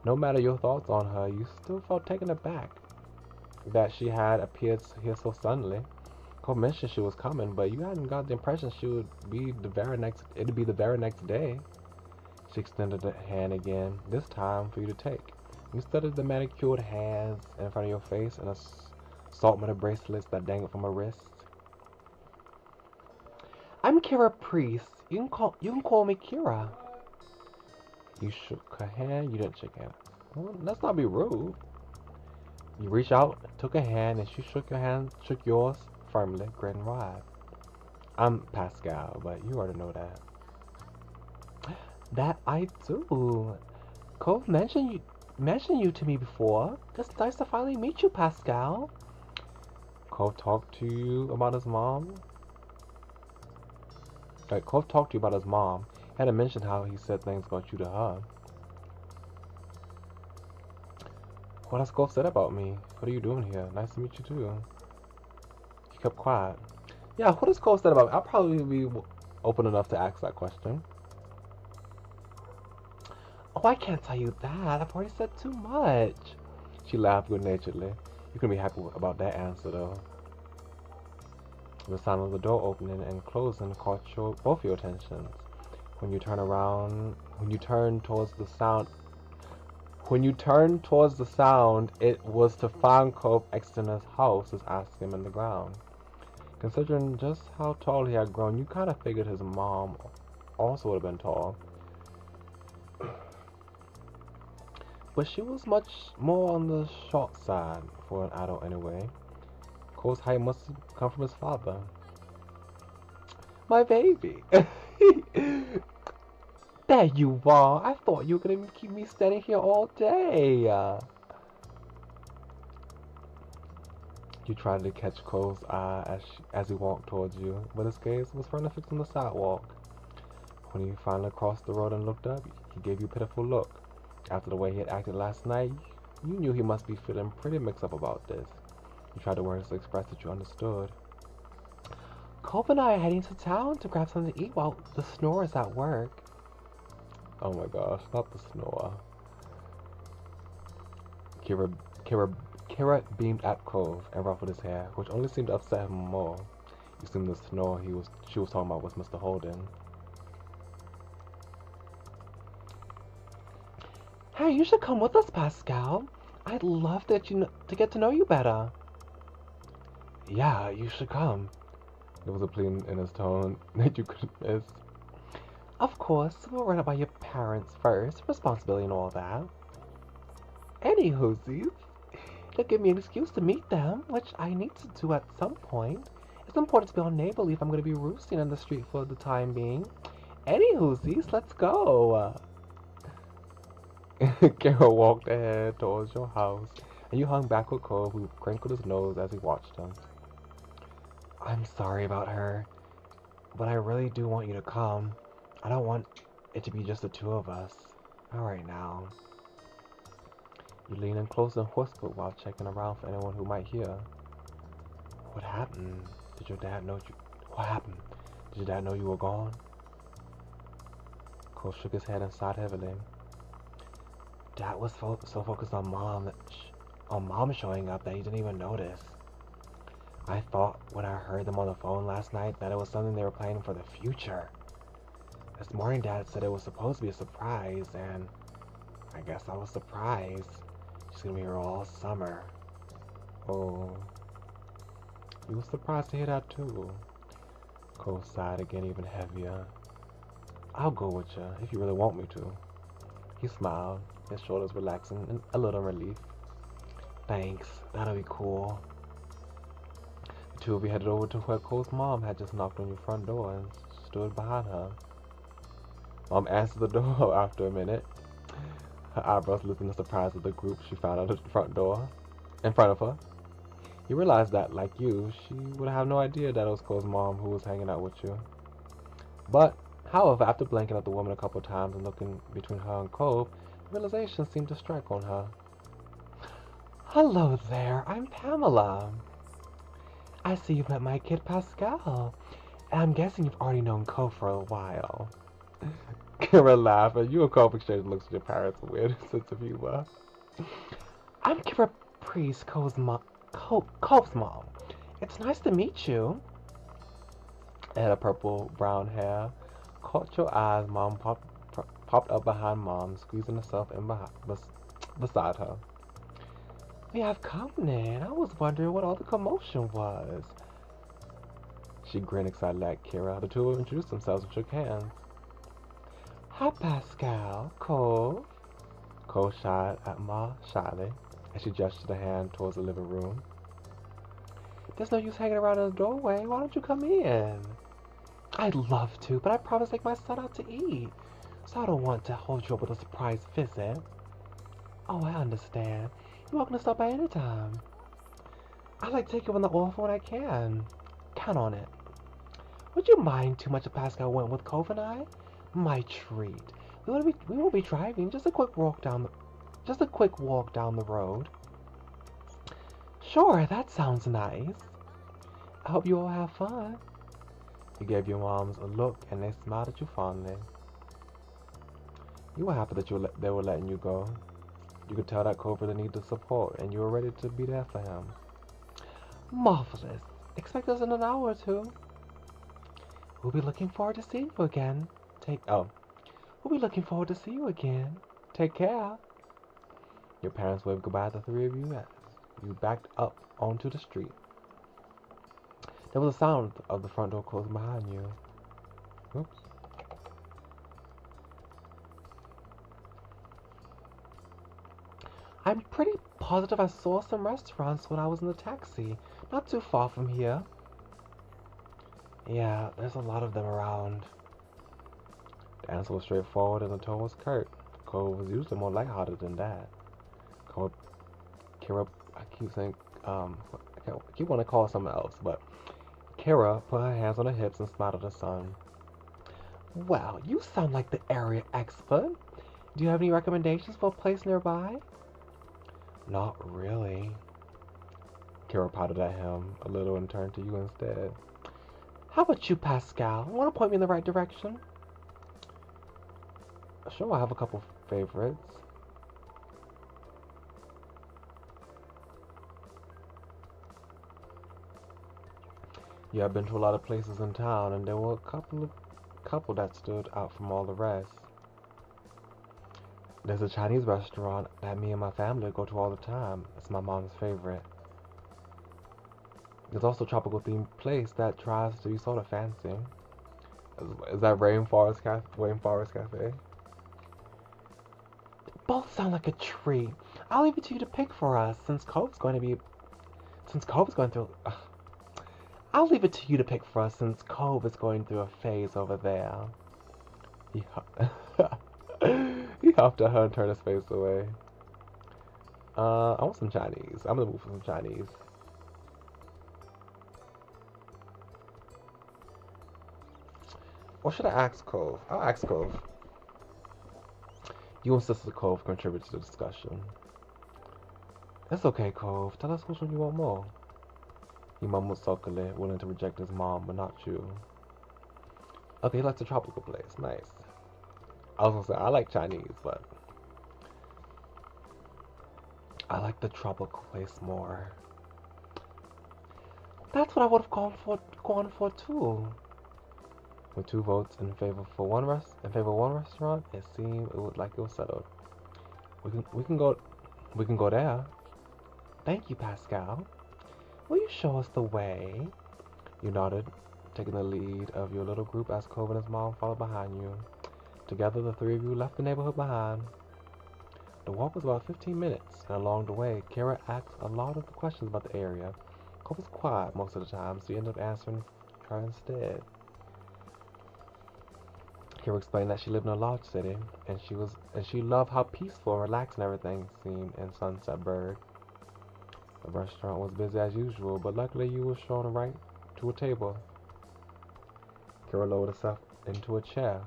No matter your thoughts on her, you still felt taken aback that she had appeared here so suddenly. Cole mentioned she was coming, but you hadn't got the impression she would be it'd be the very next day. She extended a hand again, this time for you to take. You studied the manicured hands in front of your face and assortment of bracelets that dangled from her wrists. I'm Kira Priest. You can call me Kira. You shook her hand, you didn't shake hands. Well, let's not be rude. You reached out, took a hand, and she shook yours firmly, grin wide. I'm Pascal, but you already know that. That I do. Cove mentioned you to me before. It's nice to finally meet you, Pascal. Cove talked to you about his mom? Cove talked to you about his mom. He hadn't mentioned how he said things about you to her. What has Cove said about me? What are you doing here? Nice to meet you too. He kept quiet. Yeah, what has Cove said about me? I'll probably be open enough to ask that question. Oh, I can't tell you that. I've already said too much. She laughed good-naturedly. You can be happy about that answer, though. The sound of the door opening and closing caught both your attentions. When you turned towards the sound, it was to find Cope exiting his house, his ass skimming the ground. Considering just how tall he had grown, you kind of figured his mom also would have been tall. But she was much more on the short side for an adult anyway. Cole's height must have come from his father. My baby. There you are. I thought you were going to keep me standing here all day. You tried to catch Cole's eye as he walked towards you, but his gaze was firmly fixed on the sidewalk. When he finally crossed the road and looked up, he gave you a pitiful look. After the way he had acted last night, you knew he must be feeling pretty mixed up about this. You tried to words to express that you understood. Cope and I are heading to town to grab something to eat while the snore is at work. Oh my gosh, not the snore. Kira beamed at Cove and ruffled his hair, which only seemed to upset him more. You assumed the snore she was talking about was Mr. Holden. Hey, you should come with us, Pascal. I'd love to get to know you better. Yeah, you should come. There was a plea in his tone that you couldn't miss. Of course, we'll run it by your parents first. Responsibility and all that. Anywhoosies, it'll give me an excuse to meet them, which I need to do at some point. It's important to be on neighborly if I'm going to be roosting in the street for the time being. Anywhoosies, let's go. Carol walked ahead towards your house, and you hung back with Cole, who crinkled his nose as he watched him. I'm sorry about her, but I really do want you to come. I don't want it to be just the two of us. Alright now. You leaned in close and whispered while checking around for anyone who might hear. What happened? Did your dad know you... What happened? Did your dad know you were gone? Cole shook his head and sighed heavily. Dad was so focused on mom showing up that he didn't even notice. I thought when I heard them on the phone last night that it was something they were planning for the future. This morning Dad said it was supposed to be a surprise, and I guess I was surprised. She's gonna be here all summer. Oh. You were surprised to hear that too. Cole sighed again, even heavier. I'll go with you if you really want me to. He smiled, his shoulders relaxing and a little relief. Thanks, that'll be cool. The two of you headed over to where Cole's mom had just knocked on your front door and stood behind her. Mom answered the door after a minute. Her eyebrows lifting in surprise at the group she found at the front door, in front of her. You realized that, like you, she would have no idea that it was Cole's mom who was hanging out with you. But However, after blinking at the woman a couple of times and looking between her and Cove, realization seemed to strike on her. Hello there, I'm Pamela. I see you've met my kid Pascal. And I'm guessing you've already known Cove for a while. Kira laughed, and you and Cove exchanged looks with your parents' a weird sense of humor. I'm Kira Priest, Cove's mom. It's nice to meet you. Had a purple brown hair. Caught your eyes, Mom popped up behind Mom, squeezing herself in beside her. We have company. I was wondering what all the commotion was. She grinned excitedly at Kira. The two introduced themselves and shook hands. Hi, Pascal. Cove. Cole shied at Ma shyly as she gestured a hand towards the living room. There's no use hanging around in the doorway. Why don't you come in? I'd love to, but I promised to take my son out to eat, so I don't want to hold you up with a surprise visit. Oh, I understand. You're welcome to stop by any time. I like to take you on the offer when I can. Count on it. Would you mind too much if Pascal went with Cove and I? My treat. We won't be driving. Just a quick walk down the road. Sure, that sounds nice. I hope you all have fun. You gave your moms a look, and they smiled at you fondly. You were happy that they were letting you go. You could tell that Cove really needed support, and you were ready to be there for him. Marvelous. Expect us in an hour or two. We'll be looking forward to seeing you again. We'll be looking forward to see you again. Take care. Your parents waved goodbye to the three of you as you backed up onto the street. There was a sound of the front door closing behind you. Oops. I'm pretty positive I saw some restaurants when I was in the taxi. Not too far from here. Yeah, there's a lot of them around. The answer was straightforward and the tone was curt. Cole was usually more lighthearted than that. Kira, I keep wanting to call her something else, but Kira put her hands on her hips and smiled at her son. Wow, you sound like the area expert. Do you have any recommendations for a place nearby? Not really. Kira pouted at him a little and turned to you instead. How about you, Pascal? Want to point me in the right direction? Sure, I have a couple favorites. Yeah, I've been to a lot of places in town, and there were a couple that stood out from all the rest. There's a Chinese restaurant that me and my family go to all the time. It's my mom's favorite. There's also a tropical themed place that tries to be sort of fancy. Is that Rainforest Cafe? Both sound like a treat. I'll leave it to you to pick for us since Cove's going through. I'll leave it to you to pick for us since Cove is going through a phase over there. He huffed at her and turned his face away. I want some Chinese. I'm gonna move for some Chinese. Or should I ask Cove? I'll ask Cove. You and Sister Cove contribute to the discussion. It's okay, Cove. Tell us which one you want more. He mumbled sulkily, willing to reject his mom, but not you. Okay, he likes a tropical place. Nice. I was gonna say, I like Chinese, but I like the tropical place more. That's what I would have gone for too. With 2 votes in favor of one restaurant, it seemed like it was settled. We can go there. Thank you, Pascal. Will you show us the way? You nodded, taking the lead of your little group as Cove and his mom followed behind you. Together, the 3 of you left the neighborhood behind. The walk was about 15 minutes, and along the way, Kira asked a lot of the questions about the area. Cove was quiet most of the time, so you ended up answering her instead. Kira explained that she lived in a large city, and she loved how peaceful and relaxing everything seemed in Sunsetburg. The restaurant was busy as usual, but luckily you were shown right to a table. Kira lowered herself into a chair,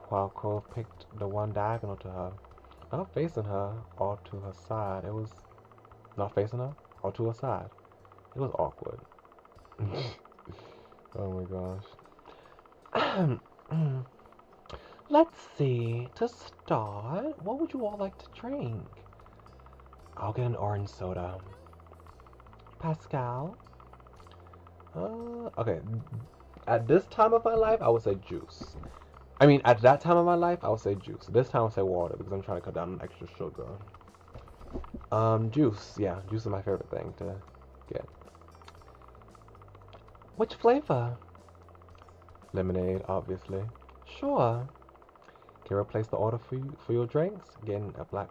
while Cove picked the one diagonal to her. Not facing her, or to her side. It was not facing her, or to her side. It was awkward. Oh my gosh. Let's see. To start, what would you all like to drink? I'll get an orange soda. Pascal? Okay. At this time of my life, I would say juice. I mean, at that time of my life, I would say juice. This time, I would say water because I'm trying to cut down on extra sugar. Juice. Yeah, juice is my favorite thing to get. Which flavor? Lemonade, obviously. Sure. Kira placed the order for your drinks, getting a black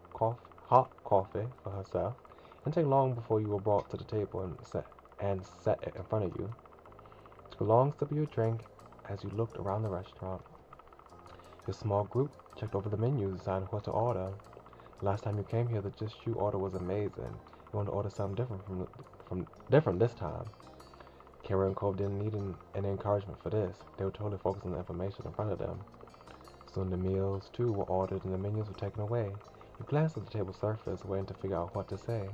hot coffee for herself. It didn't take long before you were brought to the table and set it in front of you. Took a long sip of your drink as you looked around the restaurant. Your small group checked over the menu, deciding what to order. The last time you came here, the just you order was amazing. You wanted to order something different this time. Kara and Cove didn't need any encouragement for this. They were totally focused on the information in front of them. Soon the meals, too, were ordered and the menus were taken away. You glanced at the table surface, waiting to figure out what to say.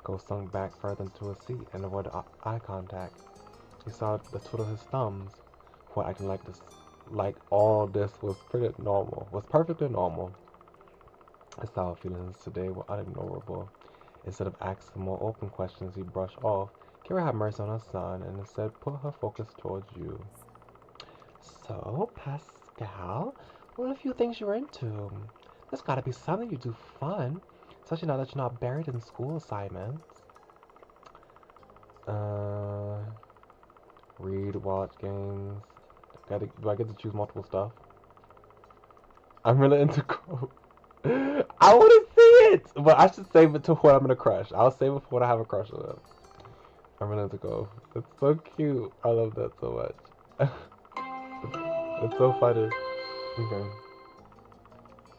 Cove sunk back further into a seat and avoided eye contact. He saw the twiddle of his thumbs, while acting like all this was perfectly normal. His sour feelings today were unignorable. Instead of asking more open questions he brushed off, Kira had mercy on her son and instead put her focus towards you. So, Pascal, what are a few things you're into? There's gotta be something you do fun, especially now that you're not buried in school assignments. Read, watch games. Do I get to choose multiple stuff? I'm really into Cove. I want to see it, but I should save it to when I'm gonna crush. I'll save it for when I have a crush on it. I'm really into Cove. It's so cute. I love that so much. It's so funny. Okay.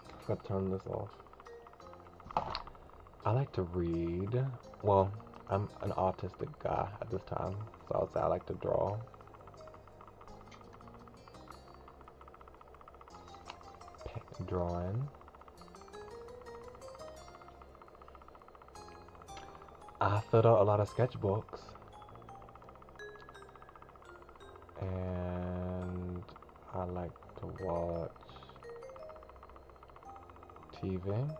I gotta turn this off. I like to read. Well, I'm an autistic guy at this time, so I'll say I like to draw. Drawing. I filled out a lot of sketchbooks. And I like to watch TV.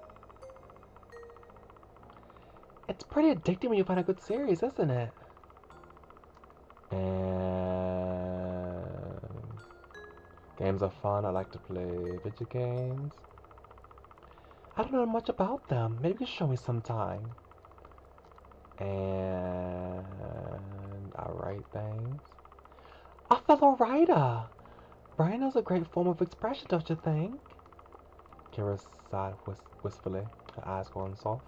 It's pretty addicting when you find a good series, isn't it? And games are fun. I like to play video games. I don't know much about them. Maybe you can show me sometime. And I write things. A fellow writer! Writing is a great form of expression, don't you think? Kira sighed wistfully, her eyes going soft.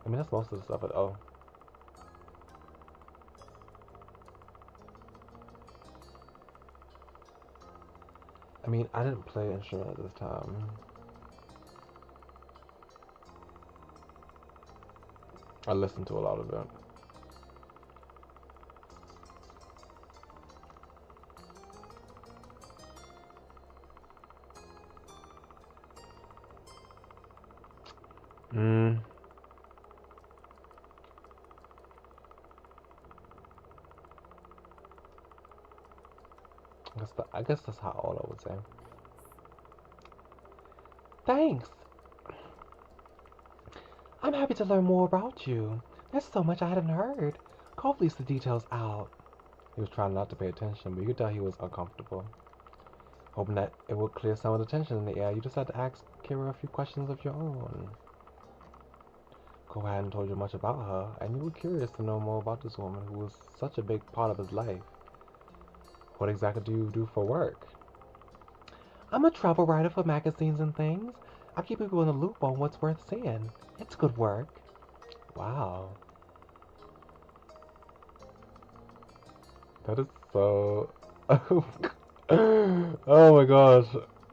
I mean, that's most of the stuff. Oh. I mean, I didn't play instrument at this time. I listened to a lot of it. I guess that's how all I would say. Thanks. I'm happy to learn more about you. There's so much I hadn't heard. Cove leaves the details out. He was trying not to pay attention, but you could tell he was uncomfortable. Hoping that it would clear some of the tension in the air, you just had to ask Kira a few questions of your own. Cole hadn't told you much about her, and you were curious to know more about this woman who was such a big part of his life. What exactly do you do for work? I'm a travel writer for magazines and things. I keep people in the loop on what's worth seeing. It's good work. Wow. That is so... Oh my gosh.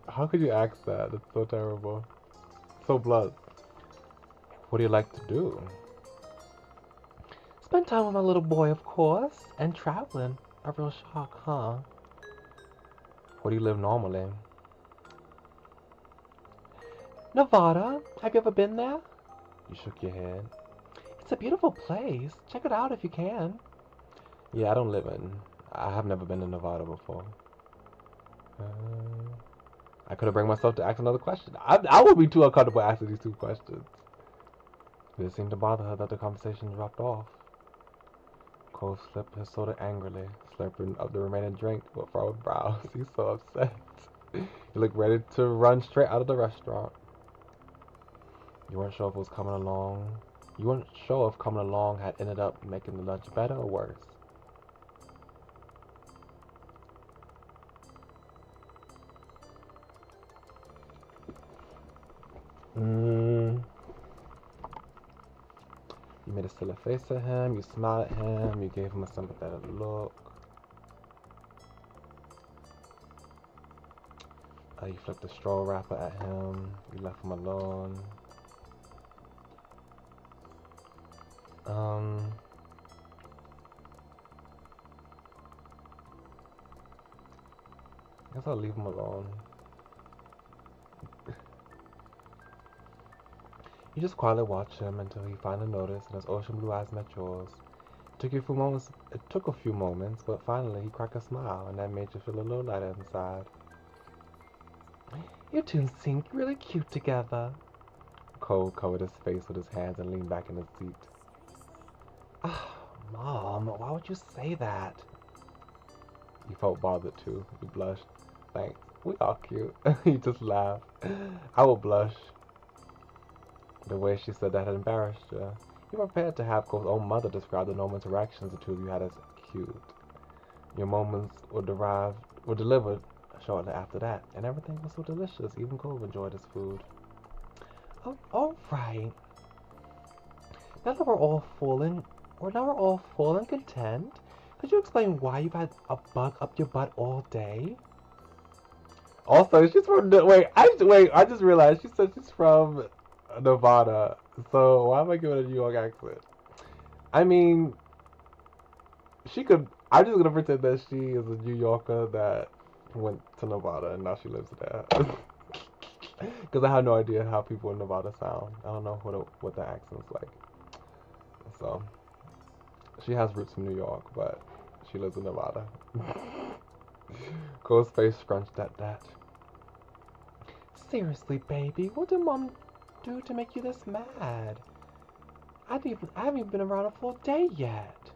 How could you ask that? It's so terrible. So blunt. What do you like to do? Spend time with my little boy, of course, and traveling. A real shock, huh? Where do you live normally? Nevada, have you ever been there? You shook your head. It's a beautiful place. Check it out if you can. Yeah, I don't live in. I have never been to Nevada before. Uh, I could have bring myself to ask another question. I would be too uncomfortable asking these two questions. It seemed to bother her that the conversation dropped off. Cole sipped his soda angrily, slurping up the remaining drink with furrowed brows. He's so upset. He looked ready to run straight out of the restaurant. You weren't sure if it was coming along. You weren't sure if coming along had ended up making the lunch better or worse. You made a silly face at him, you smiled at him, you gave him a sympathetic look. You flipped the straw wrapper at him, you left him alone. I guess I'll leave him alone. You just quietly watched him until he finally noticed and his ocean blue eyes met yours. It took a few moments, but finally he cracked a smile, and that made you feel a little lighter inside. You two seem really cute together. Cole covered his face with his hands and leaned back in his seat. Ah, Mom, why would you say that? He felt bothered too. He blushed. Thanks. We are cute. He just laughed. I will blush. The way she said that had embarrassed you. You were prepared to have Cole's own mother describe the normal interactions the two of you had as cute. Your moments were delivered shortly after that, and everything was so delicious. Even Cole enjoyed his food. Oh, all right. Now that we're all full and content, could you explain why you've had a bug up your butt all day? Also, she's from I just realized she said she's from Nevada. So why am I giving a New York accent? I mean, she could. I'm just gonna pretend that she is a New Yorker that went to Nevada and now she lives there. Because I have no idea how people in Nevada sound. I don't know what the accent's like. So she has roots from New York, but she lives in Nevada. Cole's face scrunched at that. Seriously, baby, what did Mom do to make you this mad? I haven't even been around a full day yet.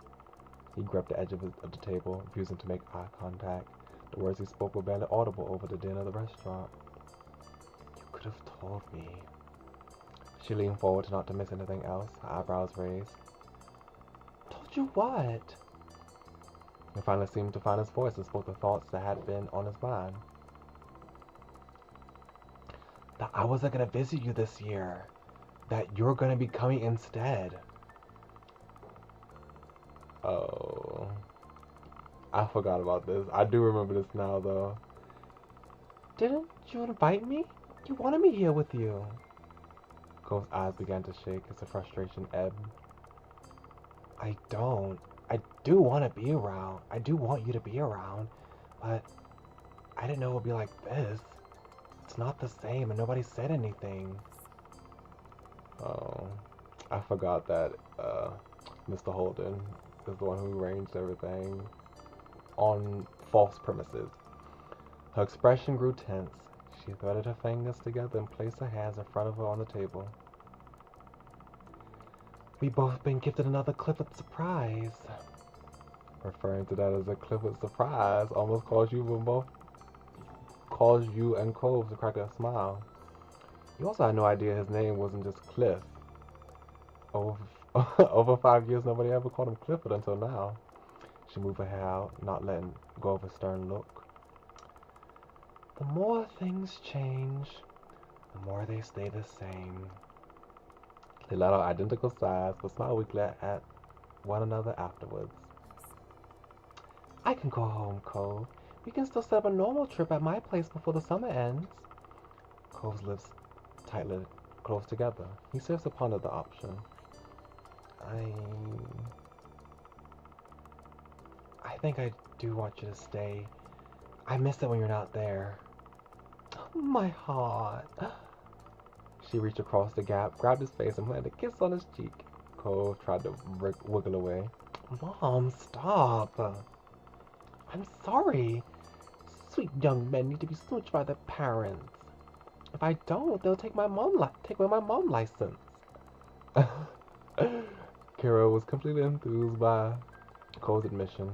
He grabbed the edge of the table, refusing to make eye contact. The words he spoke were barely audible over the din of the restaurant. You could have told me. She leaned forward not to miss anything else, her eyebrows raised. Told you what? He finally seemed to find his voice and spoke the thoughts that had been on his mind. That I wasn't gonna visit you this year. That you're gonna be coming instead. Oh. I forgot about this. I do remember this now, though. Didn't you invite me? You wanted me here with you. Cole's eyes began to shake as the frustration ebbed. I don't. I do want to be around. I do want you to be around. But I didn't know it would be like this. It's not the same and nobody said anything. Oh. I forgot that Mr. Holden is the one who arranged everything on false premises. Her expression grew tense. She threaded her fingers together and placed her hands in front of her on the table. We've both been gifted another Clifford surprise. Referring to that as a Clifford surprise almost caused you and Cove to crack a smile. You also had no idea his name wasn't just Cliff. Over 5 years, nobody ever called him Clifford until now. She moved her hair out, not letting go of a stern look. The more things change, the more they stay the same. They let out identical sighs, but smiled weakly at one another afterwards. I can go home, Cove. We can still set up a normal trip at my place before the summer ends. Cove's lips tightly close together. He seriously pondered the option. I I think I do want you to stay. I miss it when you're not there. My heart. She reached across the gap, grabbed his face, and planted a kiss on his cheek. Cole tried to wiggle away. Mom, stop. I'm sorry. Sweet young men need to be snooched by their parents. If I don't, they'll take my take away my mom license. Kara was completely enthused by Cole's admission,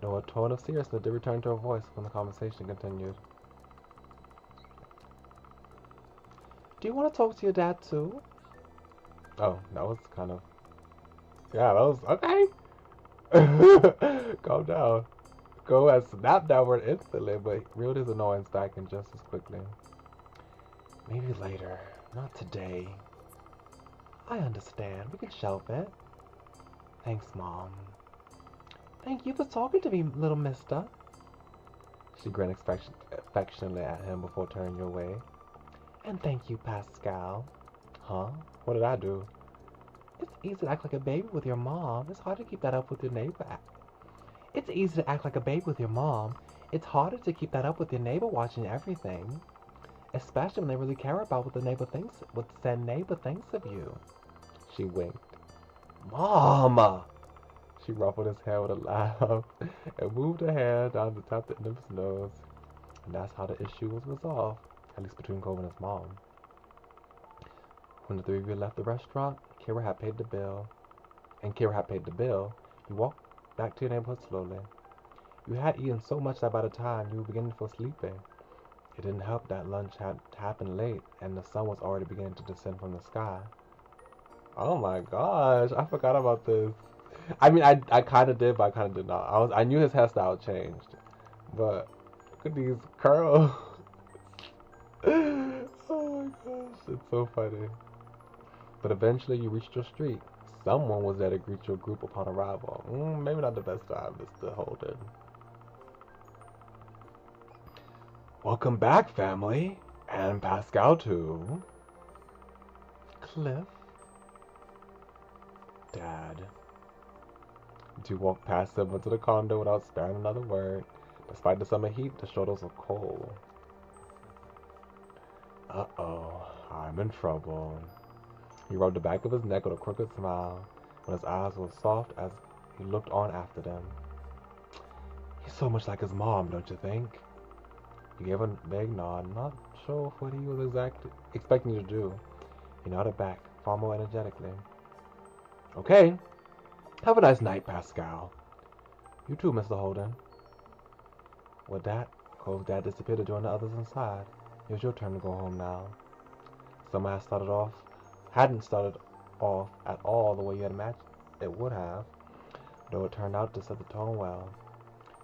though a tone of seriousness did return to her voice when the conversation continued. Do you want to talk to your dad too? Oh, that was kind of... Yeah, that was... Okay! Calm down. Cole had snapped that word instantly, but reeled his annoyance back in just as quickly. Maybe later. Not today. I understand. We can shelve it. Thanks, Mom. Thank you for talking to me, little mister. She grinned affectionately at him before turning your way. And thank you, Pascal. Huh? What did I do? It's easy to act like a baby with your mom. It's hard to keep that up with your neighbor. It's easy to act like a baby with your mom. It's harder to keep that up with your neighbor watching everything. Especially when they really care about what the neighbor thinks, what said neighbor thinks of you. She winked. Mama! She ruffled his hair with a laugh and moved her hand down to tap the end of his nose. And that's how the issue was resolved, at least between Cole and his mom. When the three of you left the restaurant, Kira had paid the bill. You walked back to your neighborhood slowly. You had eaten so much that by the time you were beginning to feel sleepy, it didn't help that lunch had happened late and the sun was already beginning to descend from the sky. Oh my gosh, I forgot about this. I mean, I kind of did, but I kind of did not. I knew his hairstyle changed, but look at these curls. Oh my gosh, it's so funny. But eventually you reached your street. Someone was there to greet your group upon arrival. Maybe not the best time, Mr. Holden. Welcome back, family. And Pascal, too. Cliff? Dad. The two walked past him into the condo without sparing another word. Despite the summer heat, the shoulders were cold. Uh-oh, I'm in trouble. He rubbed the back of his neck with a crooked smile, when his eyes were soft as he looked on after them. He's so much like his mom, don't you think? He gave a vague nod, not sure what he was exactly expecting you to do. He nodded back, far more energetically. Okay. Have a nice night, Pascal. You too, Mr. Holden. With that, Cole's dad disappeared to join the others inside. It was your turn to go home now. Summer hadn't started off at all the way you had imagined it would have, though it turned out to set the tone well.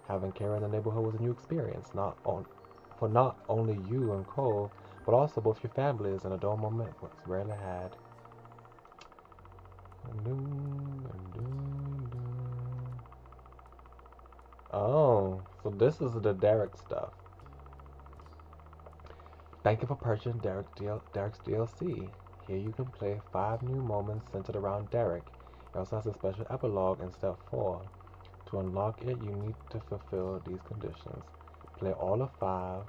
Having Kara in the neighborhood was a new experience, for not only you and Cole, but also both your families, and a dull moment was rarely had. Oh, so this is the Derek stuff. Thank you for purchasing Derek's DLC. Here you can play 5 new moments centered around Derek. It also has a special epilogue in step 4. To unlock it, you need to fulfill these conditions. Play all of 5.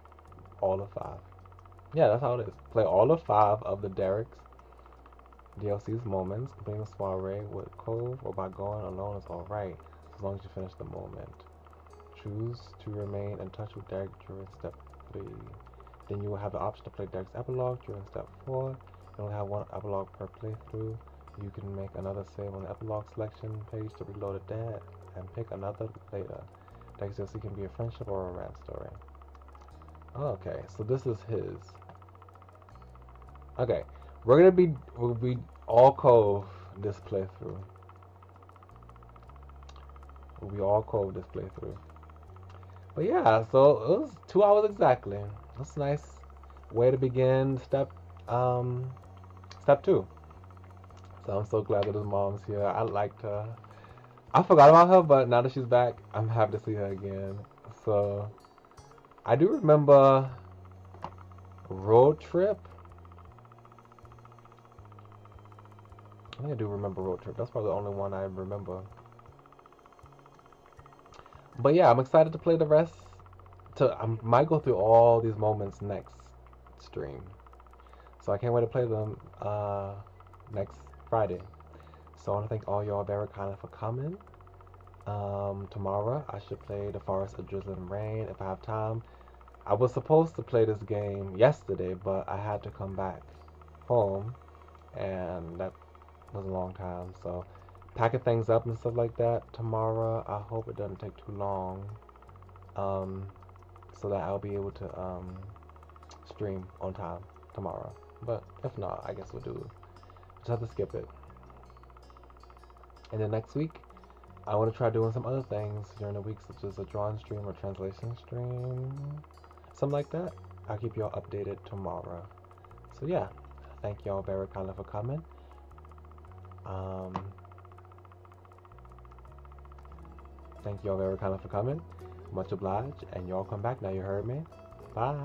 Yeah, that's how it is. Play all of 5 of the Derek's DLC's moments. Completing the soiree with Cove or by going alone is alright, as long as you finish the moment. Choose to remain in touch with Derek during step 3. Then you will have the option to play Derek's epilogue during step 4. You only have one epilogue per playthrough. You can make another save on the epilogue selection page to reload it there and pick another later. Derek's DLC can be a friendship or a romance story. Okay, so this is his. Okay, we'll be all Cove this playthrough. But yeah, so it was 2 hours exactly. That's a nice way to begin step 2. So I'm so glad that his mom's here. I liked her. I forgot about her, but now that she's back, I'm happy to see her again. So I do remember Road Trip. I think I do remember Road Trip. That's probably the only one I remember. But yeah, I'm excited to play the rest. I might go through all these moments next stream. So I can't wait to play them next Friday. So I want to thank all y'all very kindly for coming. Tomorrow I should play The Forest of Drizzle and Rain if I have time. I was supposed to play this game yesterday, but I had to come back home, and that was a long time. So packing things up and stuff like that tomorrow. I hope it doesn't take too long, um, so that I'll be able to stream on time tomorrow. But if not, I guess we'll just have to skip it. And then next week, I want to try doing some other things during the week, such as a drawing stream or translation stream, something like that. I'll keep y'all updated tomorrow. So yeah, thank y'all very kindly for coming. Um, Thank y'all very kindly for coming. Much obliged, and y'all come back now. You heard me. Bye.